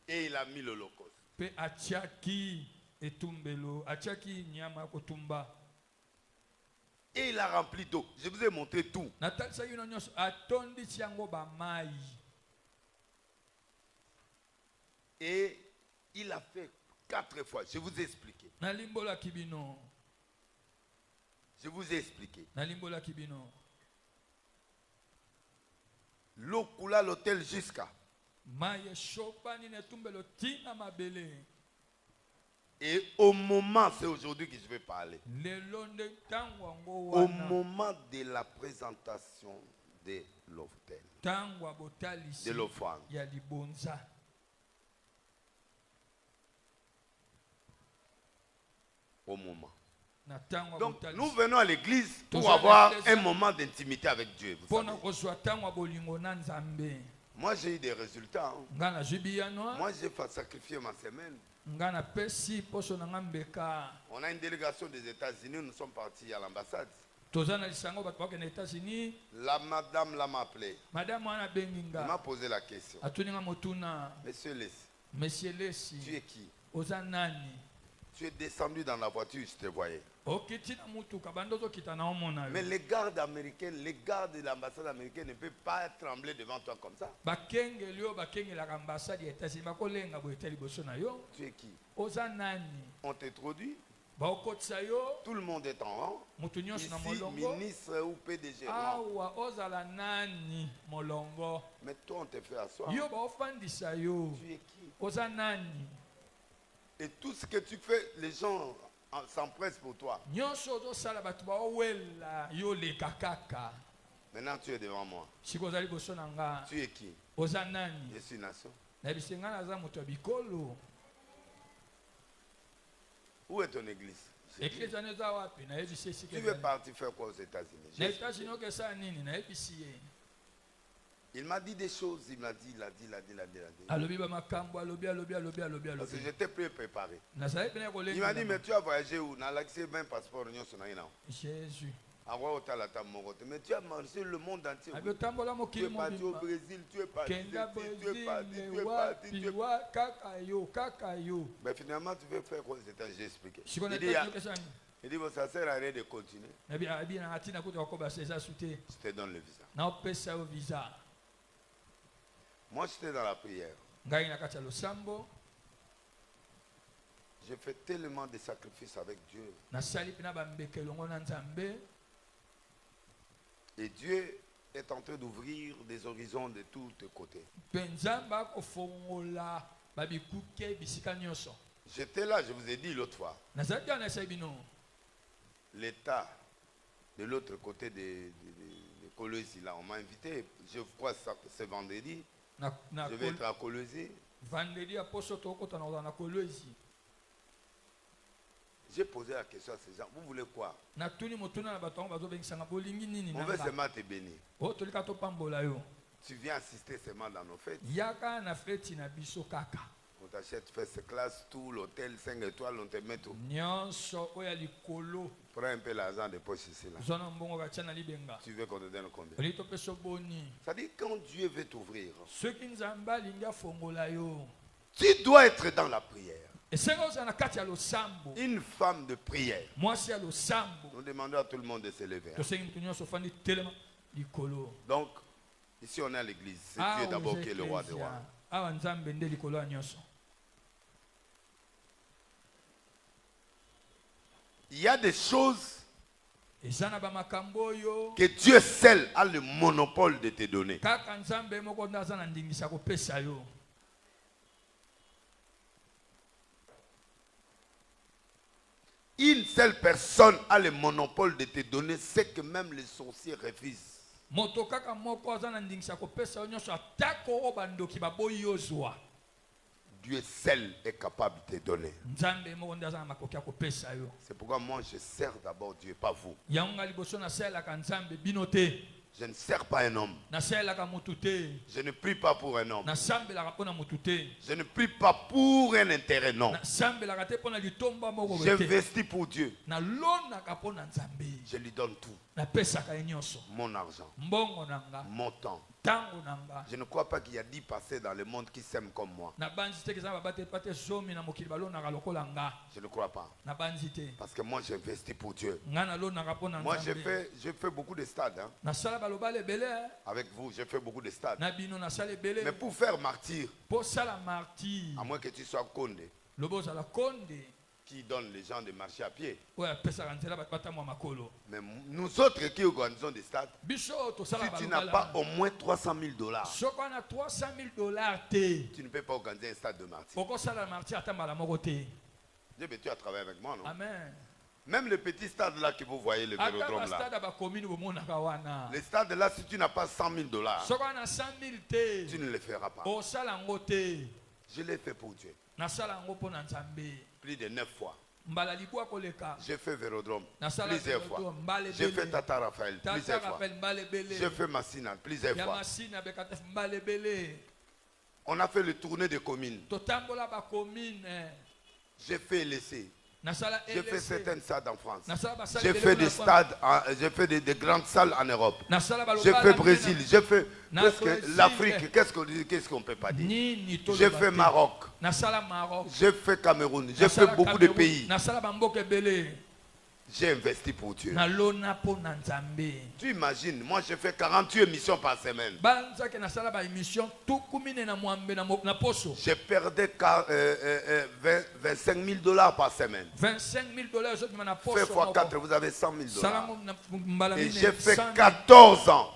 Et il a mis l'holocauste. Et il a rempli d'eau. Je vous ai montré tout. Et il a fait 4 fois. Je vous ai expliqué. Je vous ai expliqué. L'eau coula l'autel jusqu'à. Et au moment, c'est aujourd'hui que je vais parler. Au moment de la présentation de l'autel, de l'offrande. Au moment. Donc nous venons à l'église pour avoir un moment d'intimité avec Dieu. Moi j'ai eu des résultats. Hein. Moi j'ai sacrifié ma semaine. On a une délégation des États-Unis, nous sommes partis à l'ambassade. La madame m'a appelé. Il m'a posé la question. Monsieur Lessi, tu es qui? Tu es descendu dans la voiture, je te voyais. Mais les gardes américains, les gardes de l'ambassade américaine ne peuvent pas trembler devant toi comme ça. Tu es qui? On t'introduit. Tout le monde est en rang. Ici, ministre ou PDG. Mais toi, on te fait asseoir. Tu es qui? Et tout ce que tu fais, les gens s'empressent pour toi. Maintenant, tu es devant moi. Tu es qui? Je suis nation. Où est ton église? Tu veux partir faire quoi aux États-Unis? Il m'a dit des choses, il m'a dit, il a dit. Parce que j'étais préparé. Il m'a dit, mais tu as voyagé où? Jésus. Mais tu as marché le monde entier. Tu es parti au Brésil, tu es parti tu es parti. Mais finalement, tu veux faire quoi? J'ai expliqué. Il dit, bon, ça sert à rien de continuer. Je te donne le visa. Moi, j'étais dans la prière. J'ai fait tellement de sacrifices avec Dieu. Et Dieu est en train d'ouvrir des horizons de tous les côtés. J'étais là, je vous ai dit l'autre fois. L'État de l'autre côté de Kolwezi, là, on m'a invité. Je crois que c'est vendredi. Je vais être à Kolwezi. J'ai posé la question à ces gens. Vous voulez quoi? On veut seulement te bénir. Tu viens assister seulement dans nos fêtes. On t'achète first class, tout l'hôtel 5 étoiles, on te met tout. Prends un peu l'argent de poche ici là. Tu veux qu'on te donne combien? Ça dit quand Dieu veut t'ouvrir, tu dois être dans la prière. Une femme de prière. Nous demandons à tout le monde de se lever. Donc, ici on est à l'église. C'est Dieu d'abord qui est le roi des rois. Il y a des choses que Dieu seul a le monopole de te donner. Une seule personne a le monopole de te donner ce que même les sorciers refusent. Dieu seul est capable de te donner. C'est pourquoi moi je sers d'abord Dieu, pas vous. Je ne sers pas un homme. Je ne prie pas pour un homme. Je ne prie pas pour un intérêt, non. J'investis pour Dieu. Je lui donne tout. Mon argent, mon temps. Je ne crois pas qu'il y a 10 passés dans le monde qui s'aiment comme moi. Je ne crois pas. Parce que moi j'investis pour Dieu. Moi j'ai fait beaucoup de stades. Hein. Avec vous, j'ai fait beaucoup de stades. Mais pour faire martyr, à moins que tu sois Condé, qui donne les gens de marcher à pied. Mais nous autres qui organisons des stades, si tu n'as pas au moins $300,000, tu ne peux pas organiser un stade de martyr. Dieu, tu as travaillé avec moi, non? Amen. Même le petit stade là que vous voyez, le vélodrome là. Le stade là, si tu n'as pas $100,000, tu ne le feras pas. Je l'ai fait pour Dieu. Plus de 9 fois. J'ai fait Vélodrome plusieurs fois. J'ai fait Tata Raphaël plusieurs fois. J'ai fait Massina plusieurs fois. On a fait le tournée des communes. J'ai fait l'essai. J'ai fait certaines stades en France. J'ai fait des stades, j'ai fait des grandes salles en Europe. J'ai fait Brésil, j'ai fait l'Afrique. Qu'est-ce qu'on ne peut pas dire? J'ai fait Maroc. J'ai fait Cameroun. J'ai fait beaucoup de pays. J'ai investi pour Dieu. Tu imagines, moi j'ai fait 48 émissions par semaine. J'ai perdu $25,000 par semaine. Fait fois 4, vous avez $100,000. Et j'ai fait 14 ans.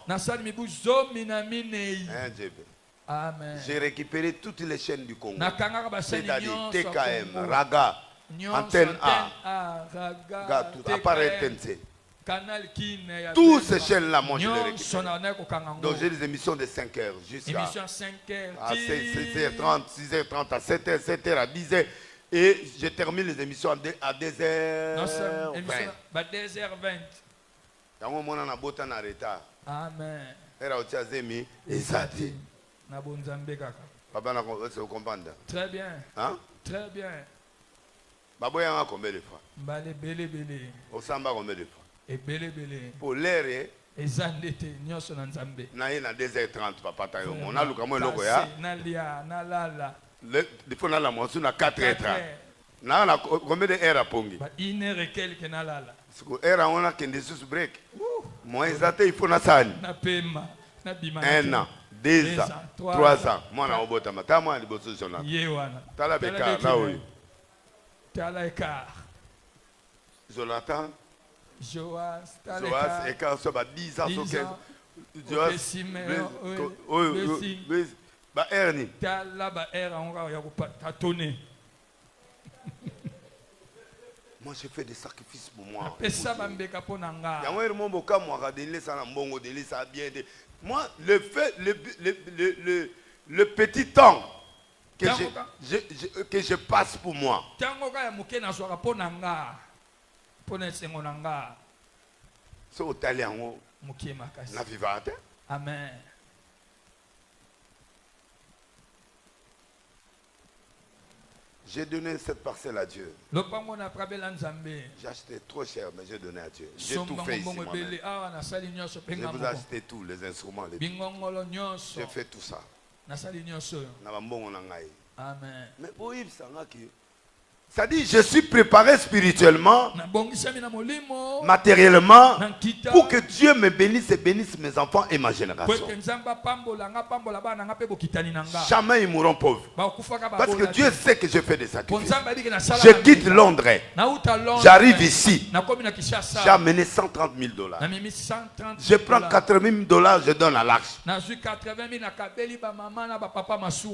J'ai récupéré toutes les chaînes du Congo. C'est-à-dire TKM, Raga, Antenne A, appareil TNC. Tous ces chaînes-là, moi je les récupère. Donc j'ai des émissions de 5 heures jusqu'à 6h30, 6h30 à 7h, 7h à 10h. Et je termine les émissions à 2h20. Amen. Très bien. Hein? Très bien. Baboya combien de fois? Au Samba combien de fois? Pour l'air, na 2h30 papa tayo. On a le camo loko ya. Il faut na la moisson à 4h30. Na combien de heures à Pongi? 1 heure et quelques na lala. Heure on a qu'un sous break. Moi exactement il faut na sani. 1 an, 2 ans, 3 ans. Moi na obota mata moi liboso sona. Tala beka na oyo. Jonathan, Joas, et quand ça va 10 ans, Joas, Ernie. Moi, j'ai fait des sacrifices pour moi. Moi, le petit temps que je passe pour moi, So otali yango na vivante. Amen. J'ai donné cette parcelle à Dieu. J'ai acheté trop cher, mais j'ai donné à Dieu. J'ai tout fait ici moi-même. Je vous ai acheté tout, les instruments, les trucs. J'ai fait tout ça. Amen. Mais pour Yves, ça dit, je suis préparé spirituellement, matériellement, pour que Dieu me bénisse et bénisse mes enfants et ma génération. Jamais ils mourront pauvres. Parce que Dieu sait que je fais des sacrifices. Je quitte Londres. J'arrive ici. J'ai amené 130 000 $. Je prends 80 000 $, je donne à l'Arche.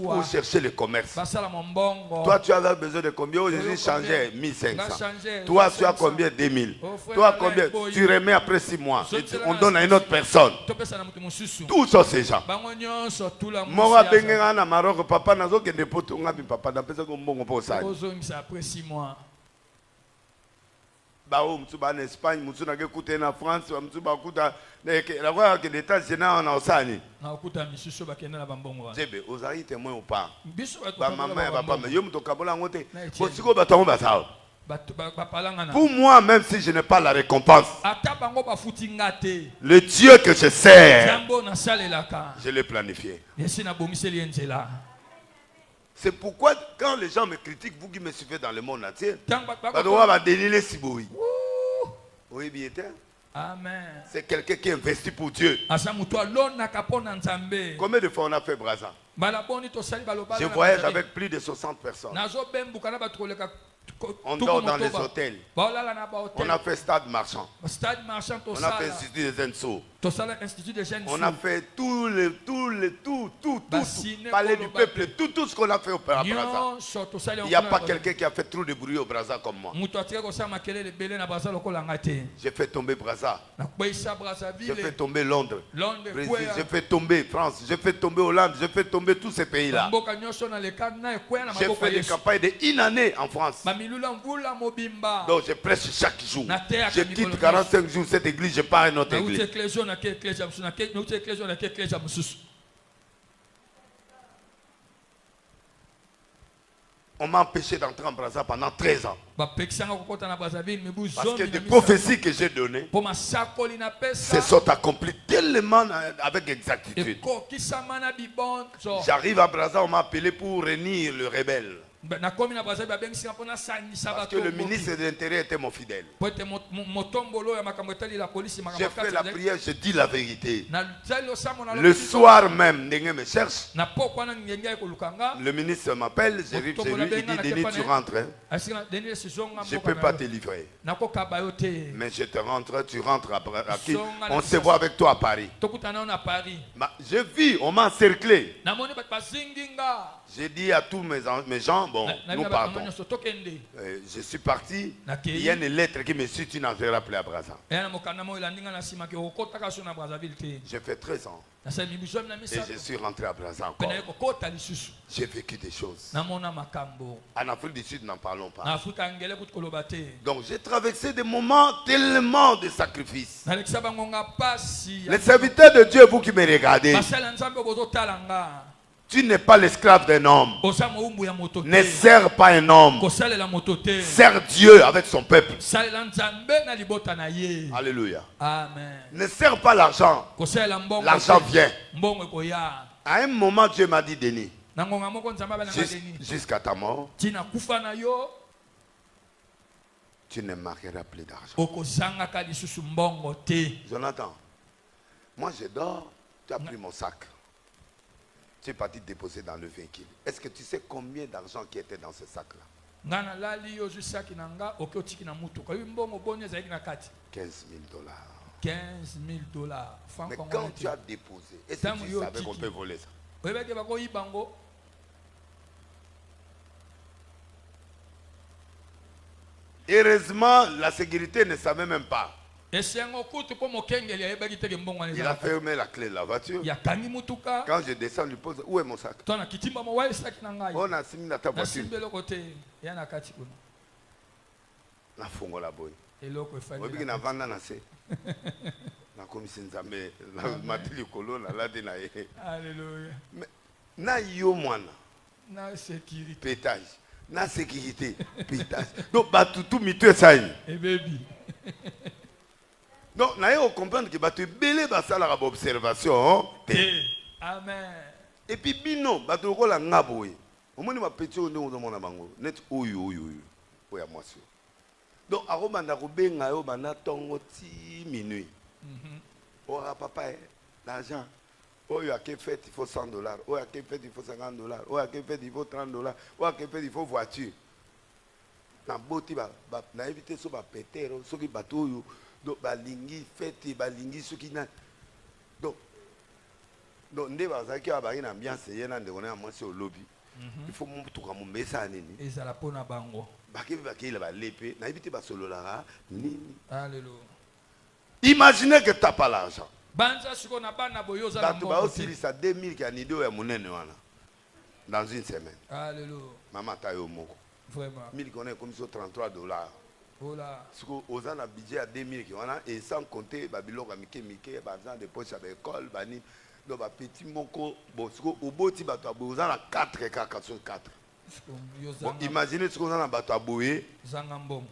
Pour chercher le commerce. Toi, tu avais besoin de combien? J'ai changé 1500. Toi, tu as combien? 2000. Toi, combien? Tu remets après 6 mois. On donne à une autre personne. Tous ces gens. Moi, je suis au Maroc. Papa, je suis papa. Après 6 mois. En Espagne, en France, pour moi, même si je n'ai pas la récompense, le Dieu que je sers, je l'ai planifié. C'est pourquoi quand les gens me critiquent, vous qui me suivez dans le monde entier, c'est quelqu'un qui investit pour Dieu. Combien de fois on a fait Brazza? Je voyage avec plus de 60 personnes. On dort dans les hôtels. On a fait stade marchand. On a fait institut des Enso. On a fait tout, palais du peuple, tout ce qu'on a fait au Brazza. Il n'y a pas quelqu'un qui a fait trop de bruit au Brazza comme moi. J'ai fait tomber Brazza. J'ai fait tomber Londres. Brésil. J'ai fait tomber France. J'ai fait tomber Hollande. J'ai fait tomber tous ces pays-là. J'ai fait des campagnes d'une année en France. Donc je prêche chaque jour. Je quitte 45 jours cette église, je pars à une autre église. On m'a empêché d'entrer en Brazza pendant 13 ans. Parce que les prophéties que j'ai données se sont accomplies tellement avec exactitude. J'arrive à Brazza, on m'a appelé pour réunir le rebelle. Parce que le ministre de l'Intérieur était mon fidèle. J'ai fait la prière, je dis la vérité. Le soir même, Ndenge me cherche. Le ministre m'appelle, j'arrive chez lui, il dit Denis, tu rentres. Je ne peux pas te livrer. Mais je te rentre, tu rentres à qui? On se voit avec toi à Paris. Je vis, on m'a encerclé. J'ai dit à tous mes gens, bon, nous partons. Je suis parti. Il y a une lettre qui me dit tu n'entreras plus à Brazza. J'ai fait 13 ans. Et je suis rentré à Brazza encore. J'ai vécu des choses. En Afrique du Sud, n'en parlons pas. Donc j'ai traversé des moments tellement de sacrifices. Les serviteurs de Dieu, vous qui me regardez, tu n'es pas l'esclave d'un homme. Ne sers pas un homme. Sers Dieu avec son peuple. Alléluia. Amen. Ne sers pas l'argent. L'argent vient. À un moment, Dieu m'a dit, Denis, jusqu'à ta mort, tu ne marqueras plus d'argent. Jonathan, moi je dors, tu as pris mon sac. Tu es parti déposer dans le véhicule. Est-ce que tu sais combien d'argent qui était dans ce sac-là? 15 000 $. 15 000 $. Mais quand tu as déposé, est-ce que tu savais qu'on peut voler ça? Heureusement, la sécurité ne savait même pas. Il a fermé la clé de la voiture. Quand je descends, je lui pose, où est mon sac? On a signé dans ta voiture. La fongo la boy. obi na vanda na se na komisi nzambe na matili kolona la de na ye. Alléluia. Na yo mwana Na sécurité. Pétage. Na sécurité. Pétage. Donc batutu mitu esaini. Et baby. Donc na yo comprendre que batu belé basala ba observation. Amen. Et puis bino batu ko la ngaboye. Omoni ma petit o ndongo mona bango. Net oyo. Oya mwasi. Donc arobanda ko benga yo bana tongo ti minuit. Oh papa l'argent. Oh, il y a qu'un fait, il faut $100. Oh, il y a qu'un fait, il faut $50. Oh, il y a qu'un fait, il faut $30. Oh, il y a qu'un fait, il faut voiture. Na boti na éviter so ba péter, so ki bateau yo. Donc ba lingi fête, ba lingi so ki na. Donc nde ba zaki ba ina ambiance yena nde kona mwasi au lobby. Il faut mutu ka mumbesa nini. Ezala pona bango. Baki la ba lepe, na éviter ba solo la nini. Alléluia. Imaginez que tu n'as pas l'argent. Banza siko na bana boyoza na mboka. Ba aussi ça 2000 ki anido ya munene wana. Dans une semaine. Alléluia. Maman ta yo moko. Vraiment. 1000 qu'on est comme sur $33. Voilà. Siko ozana un budget à 2000 ki wana et sans compter babiloko mike bazan de poche à l'école bani do ba petit moko bon siko oboti bato abozana 4 kaka sur 4. Bon, imaginez ce qu'on a dans bato aboye. Zanga mbongo.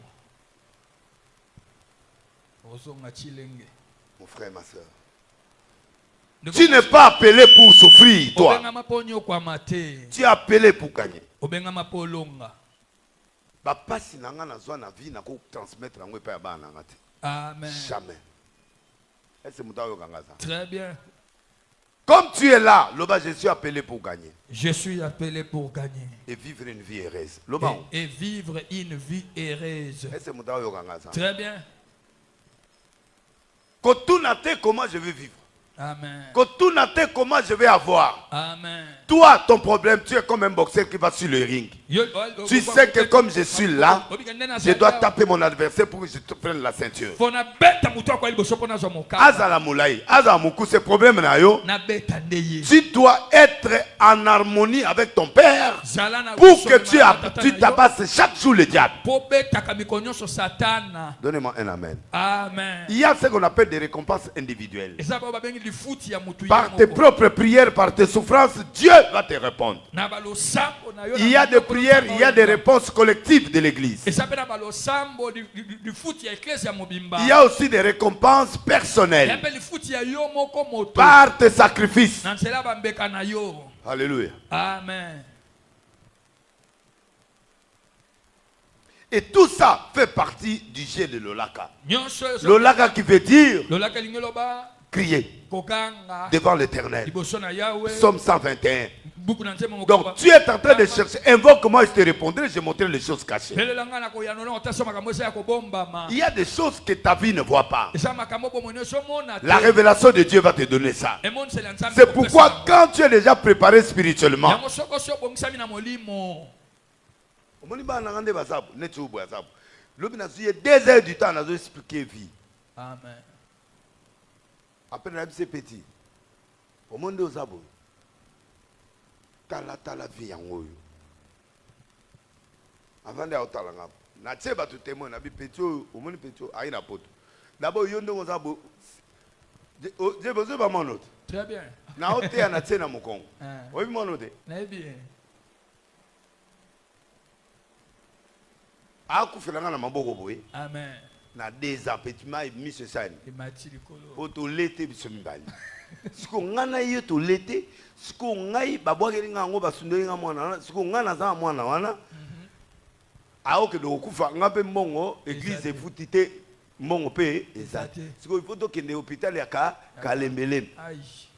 Ozonga chilenge. Mon frère, ma soeur. Tu n'es pas appelé pour souffrir, toi. Tu es appelé pour gagner. Papa, si tu as une vie, tu peux transmettre la vie. Amen. Jamais. Très bien. Comme tu es là, je suis appelé pour gagner. Je suis appelé pour gagner. Et vivre une vie heureuse. Et vivre une vie heureuse. Très bien. Quand tout n'a pas, comment je vais vivre? Amen. Quand tout n'a pas, comment je vais avoir? Amen. Toi, ton problème, tu es comme un boxeur qui va sur le ring. Tu sais que comme je suis là, je dois taper mon adversaire pour que je te prenne la ceinture. Azala moulaï, azala moukou, ce problème na yo. Tu dois être en harmonie avec ton père pour que tu tabasses chaque jour le diable. Donnez-moi un amen. Amen. Il y a ce qu'on appelle des récompenses individuelles. Par tes propres prières, par tes souffrances, Dieu va te répondre. Il y a des prières, il y a des réponses collectives de l'église. Il y a aussi des récompenses personnelles par tes sacrifices. Alléluia. Amen. Et tout ça fait partie du jeu de l'Olaka. L'Olaka qui veut dire crier devant l'Éternel. Somme 121. Donc tu es en train de chercher. Invoque-moi, je te répondrai, je montrerai les choses cachées. Il y a des choses que ta vie ne voit pas. La révélation de Dieu va te donner ça. C'est pourquoi quand tu es déjà préparé spirituellement, il y a 2 heures du temps à expliquer vie. Amen. Après, on a dit petit. Au monde aux abos. Tala vie en haut. Avant de aller au na tse ba tout témoin na bi petit au monde petit a une apote. D'abord yondo aux abos. J'ai besoin de mon autre. Très bien. Na ote na tse na mukong. Oui mon autre. Na bien. A ku felanga na maboko boy. Amen. Na des appétiments et mise ça. Pour tout l'été bisomibali. Ce qu'on ngana yo to l'été, ce qu'on ngai babwakeli ngango basundeli nga mwana, ce qu'on ngana za mwana wana. Aoke do kufa ngape mbongo église efutite mbongo pe ezate. Ce qu'on il faut to kende hôpital ya Kalembele. Aïe.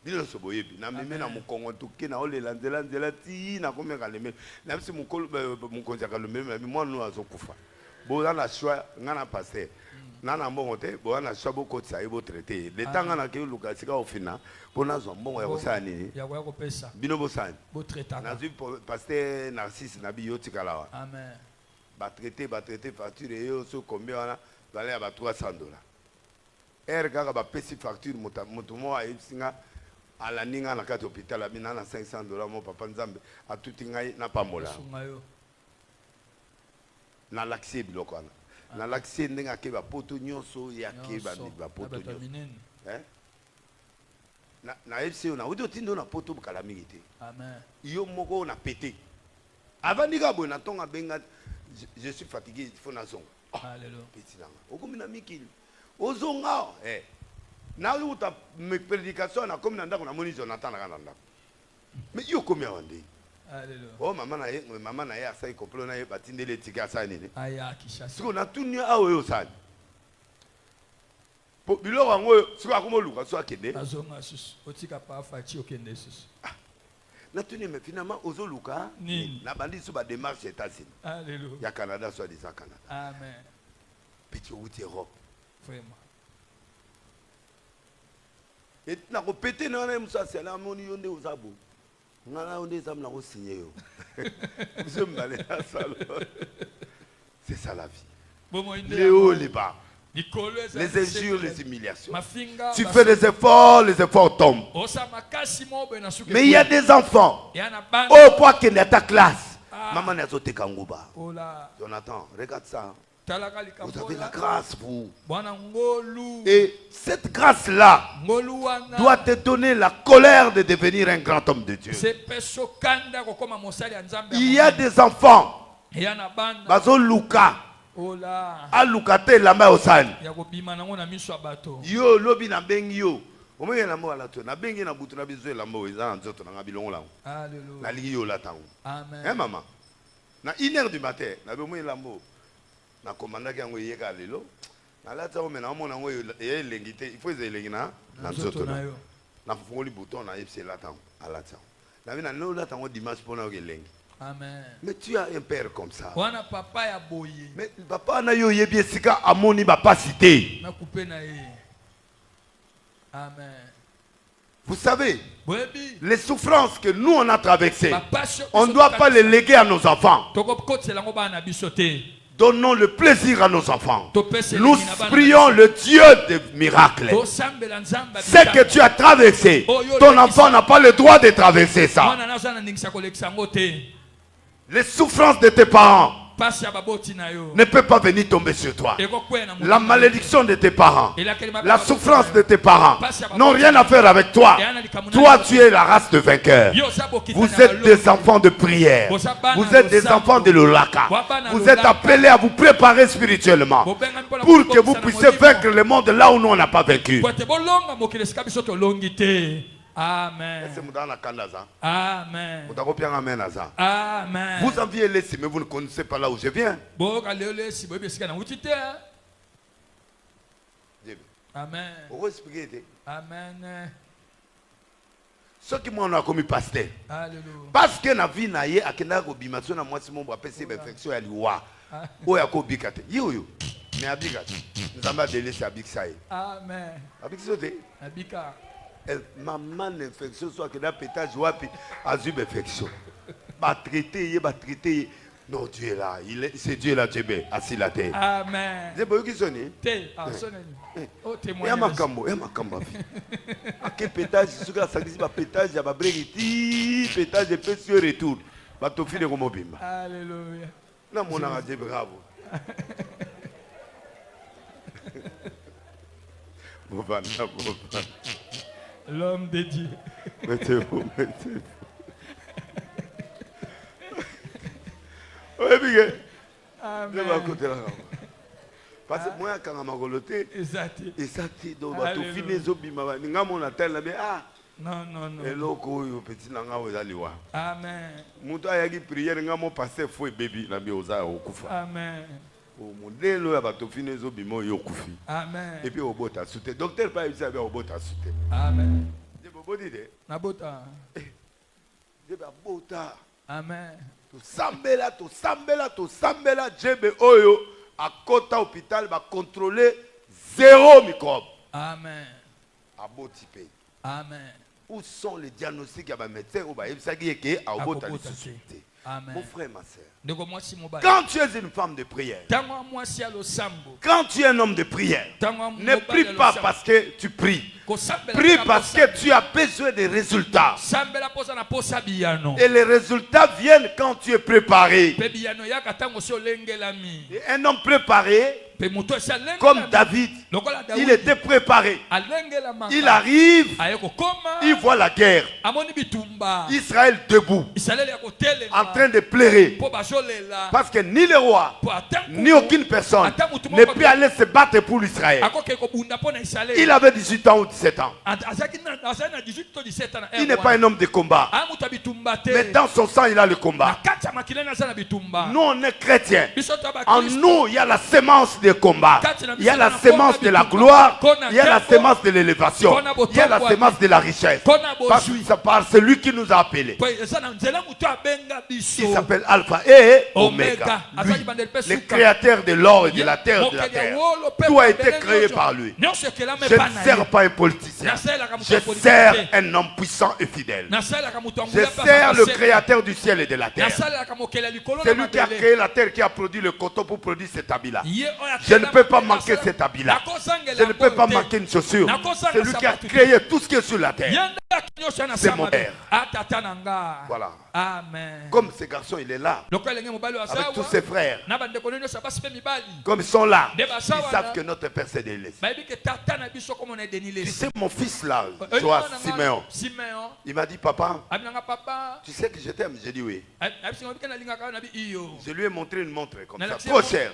Dilo soboyebi na meme na mukongo tuke na olela nzela ti na komeka Kalembele. Na bisi mukolo mukonza Kalembele mwana no azokufa. Boza na choix ngana passer nana mbongo te boza na choix boko tsa ibo traiter le temps ngana ke luka sika ofina pona zo mbongo ya kosala nini ya ko pesa bino bosani bo traiter na zu pasteur Narcisse na biyo tikala wa amen ba traiter facture yo so combien wana bale ya ba $300 kaka ba pesi facture mutu mo ayisinga ala ninga na kati hôpital abina na $500 mo papa nzambe atuti ngai na pambola. na l'accès biloko wana na l'accès ndenge akeba poto nyonso ya keba ba poto nyonso na FCO na uto tindo na poto bukala mingi te amen yo moko na pété avant diga bo na tonga benga je suis fatigué il faut na zonga alléluia petit nanga okomina mikili ozonga na uta me prédication na comme na ndako na moni Jonathan na ndako mais yo komia wande alléluia oh maman na ye asai complot na ye batindele tika sa nini aya kishasa siko na tunia awo yo sani po bilo wango siko akomoluka so akende azonga susu otika pa fachi okende susu na tunia mais finalement ozoluka na bandi so ba démarche États-Unis alléluia ya Canada soit disant Canada amen petit outil Europe vraiment et na ko péter na na musa sala moni yonde uzabo c'est ça la vie. Les hauts, les bas. Les injures, les humiliations. Tu fais les efforts tombent. Mais il y a des enfants. Oh, pour qu'il y ait ta classe. Maman n'a pas Kangouba. Jonathan, regarde ça. Vous avez la grâce, vous. Et cette grâce-là doit te donner la colère de devenir un grand homme de Dieu. Il y a des enfants. Bazo Luka. A Lukate lamba osani. Yo lobi na bengi yo. Omoye na mo ala to na bengi na butu na bizo la mo eza nzoto na bilongo la. Alléluia. Na ligi yo la tango. Amen. Hein maman. Na 1h du matin na omoye la mo. Na komanda ki yango yeka lelo na lata o mena mona ngo ye lengite il faut elengi na nzoto na fungoli bouton na FC lata alata na vina no lata ngo dimanche pona o elengi amen mais tu as un père comme ça wana papa ya boye mais papa na yo yebi esika amoni ba pasité na couper na ye amen. Vous savez, les souffrances que nous on a traversées, on ne doit pas les léguer à nos enfants. Donnons le plaisir à nos enfants. Nous prions le Dieu des miracles. Ce que tu as traversé, ton enfant n'a pas le droit de traverser ça. Les souffrances de tes parents ne peut pas venir tomber sur toi. La malédiction de tes parents, la souffrance de tes parents n'ont rien à faire avec toi. Toi, tu es la race de vainqueurs. Vous êtes des enfants de prière. Vous êtes des enfants de l'Olaka. Vous êtes appelés à vous préparer spirituellement pour que vous puissiez vaincre le monde là où nous on n'a pas vaincu. Amen. Amen. Amen. Vous enviez les mais vous ne connaissez pas là où je viens. Amen. Amen. Ce qui m'a commis pasteur. Parce que na vie na ye akenda ko bimaso na mwasi mo apesi infection ya liwa. Oya ko bikate. Yo. Mais abikate. Nzamba delese abiksaye. Amen. Abiksote. Abika. Maman infection soit que la pétage wapi azub infection. Ba traiter. Non, Dieu est là, c'est Dieu là, Dieu est assis la terre. Amen. C'est bon qui sonne. Oh témoignage. Et makambo. À quel pétage ce que ça dit ba pétage ya ba brégiti, pétage de sur retour. Ba to file comme bimba. Alléluia. Na mon anga Dieu bravo. L'homme de Dieu. Mettez-vous. Oui, bien. Amen. Parce que moi, quand je suis goloté, et ça, donc, tu finis au bima, tu as mon attel, non. Et loko, petit nanga, vous allez voir. Amen. Mouta yagi prière, tu as mon passé, fouet bébé, la biosa, au kufa. Amen. Au modèle, tu finis au bima, au kufi. Amen. Et puis au bota soute. Docteur, pas ici, au bota soute. Amen. Je peux dire. Na bota. Je vais bota. Amen. To sambela, Djebe Oyo, à Kota Hôpital, va contrôler 0 microbe. Amen. À beau type. Amen. Où sont les diagnostics à ma médecin ou à Ebsagi à Obota société? Mon frère, ma soeur, quand tu es une femme de prière, quand tu es un homme de prière, ne prie pas parce que tu pries. Prie parce que tu as besoin de résultats. Et les résultats viennent quand tu es préparé. Et un homme préparé, comme David, il était préparé. Il arrive, il voit la guerre. Israël debout, en train de pleurer. Parce que ni le roi, ni aucune personne ne peut aller se battre pour l'Israël. Il avait 18 ans ou 17 ans. Il n'est pas un homme de combat. Mais dans son sang, il a le combat. Nous, on est chrétiens. En nous, il y a la sémence de combat. Il y a la sémence de la gloire. Il y a la sémence de l'élévation. Il y a la sémence de la richesse. Par celui qui nous a appelés. Il s'appelle Alpha et Omega. Lui, le créateur de l'or et de la terre et de la terre. Tout a été créé par lui. Je ne sers pas un politicien. Je sers un homme puissant et fidèle. Je sers le créateur du ciel et de la terre. C'est lui qui a créé la terre, qui a produit le coton pour produire cet habit-là. Je ne peux pas manquer cet habit-là. Je ne peux pas manquer une chaussure. C'est lui qui a créé tout ce qui est sur la terre. C'est mon père. Voilà. Amen. Comme ce garçon, il est là, avec tous ses frères. Comme ils sont là, ils savent que notre père c'est Délice. Tu sais, mon fils là, toi, Siméon, il m'a dit, papa, tu sais que je t'aime? J'ai dit oui. Je lui ai montré une montre comme ça, trop chère.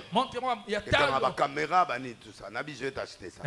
Et quand ma caméra, tout ça, je vais t'acheter ça.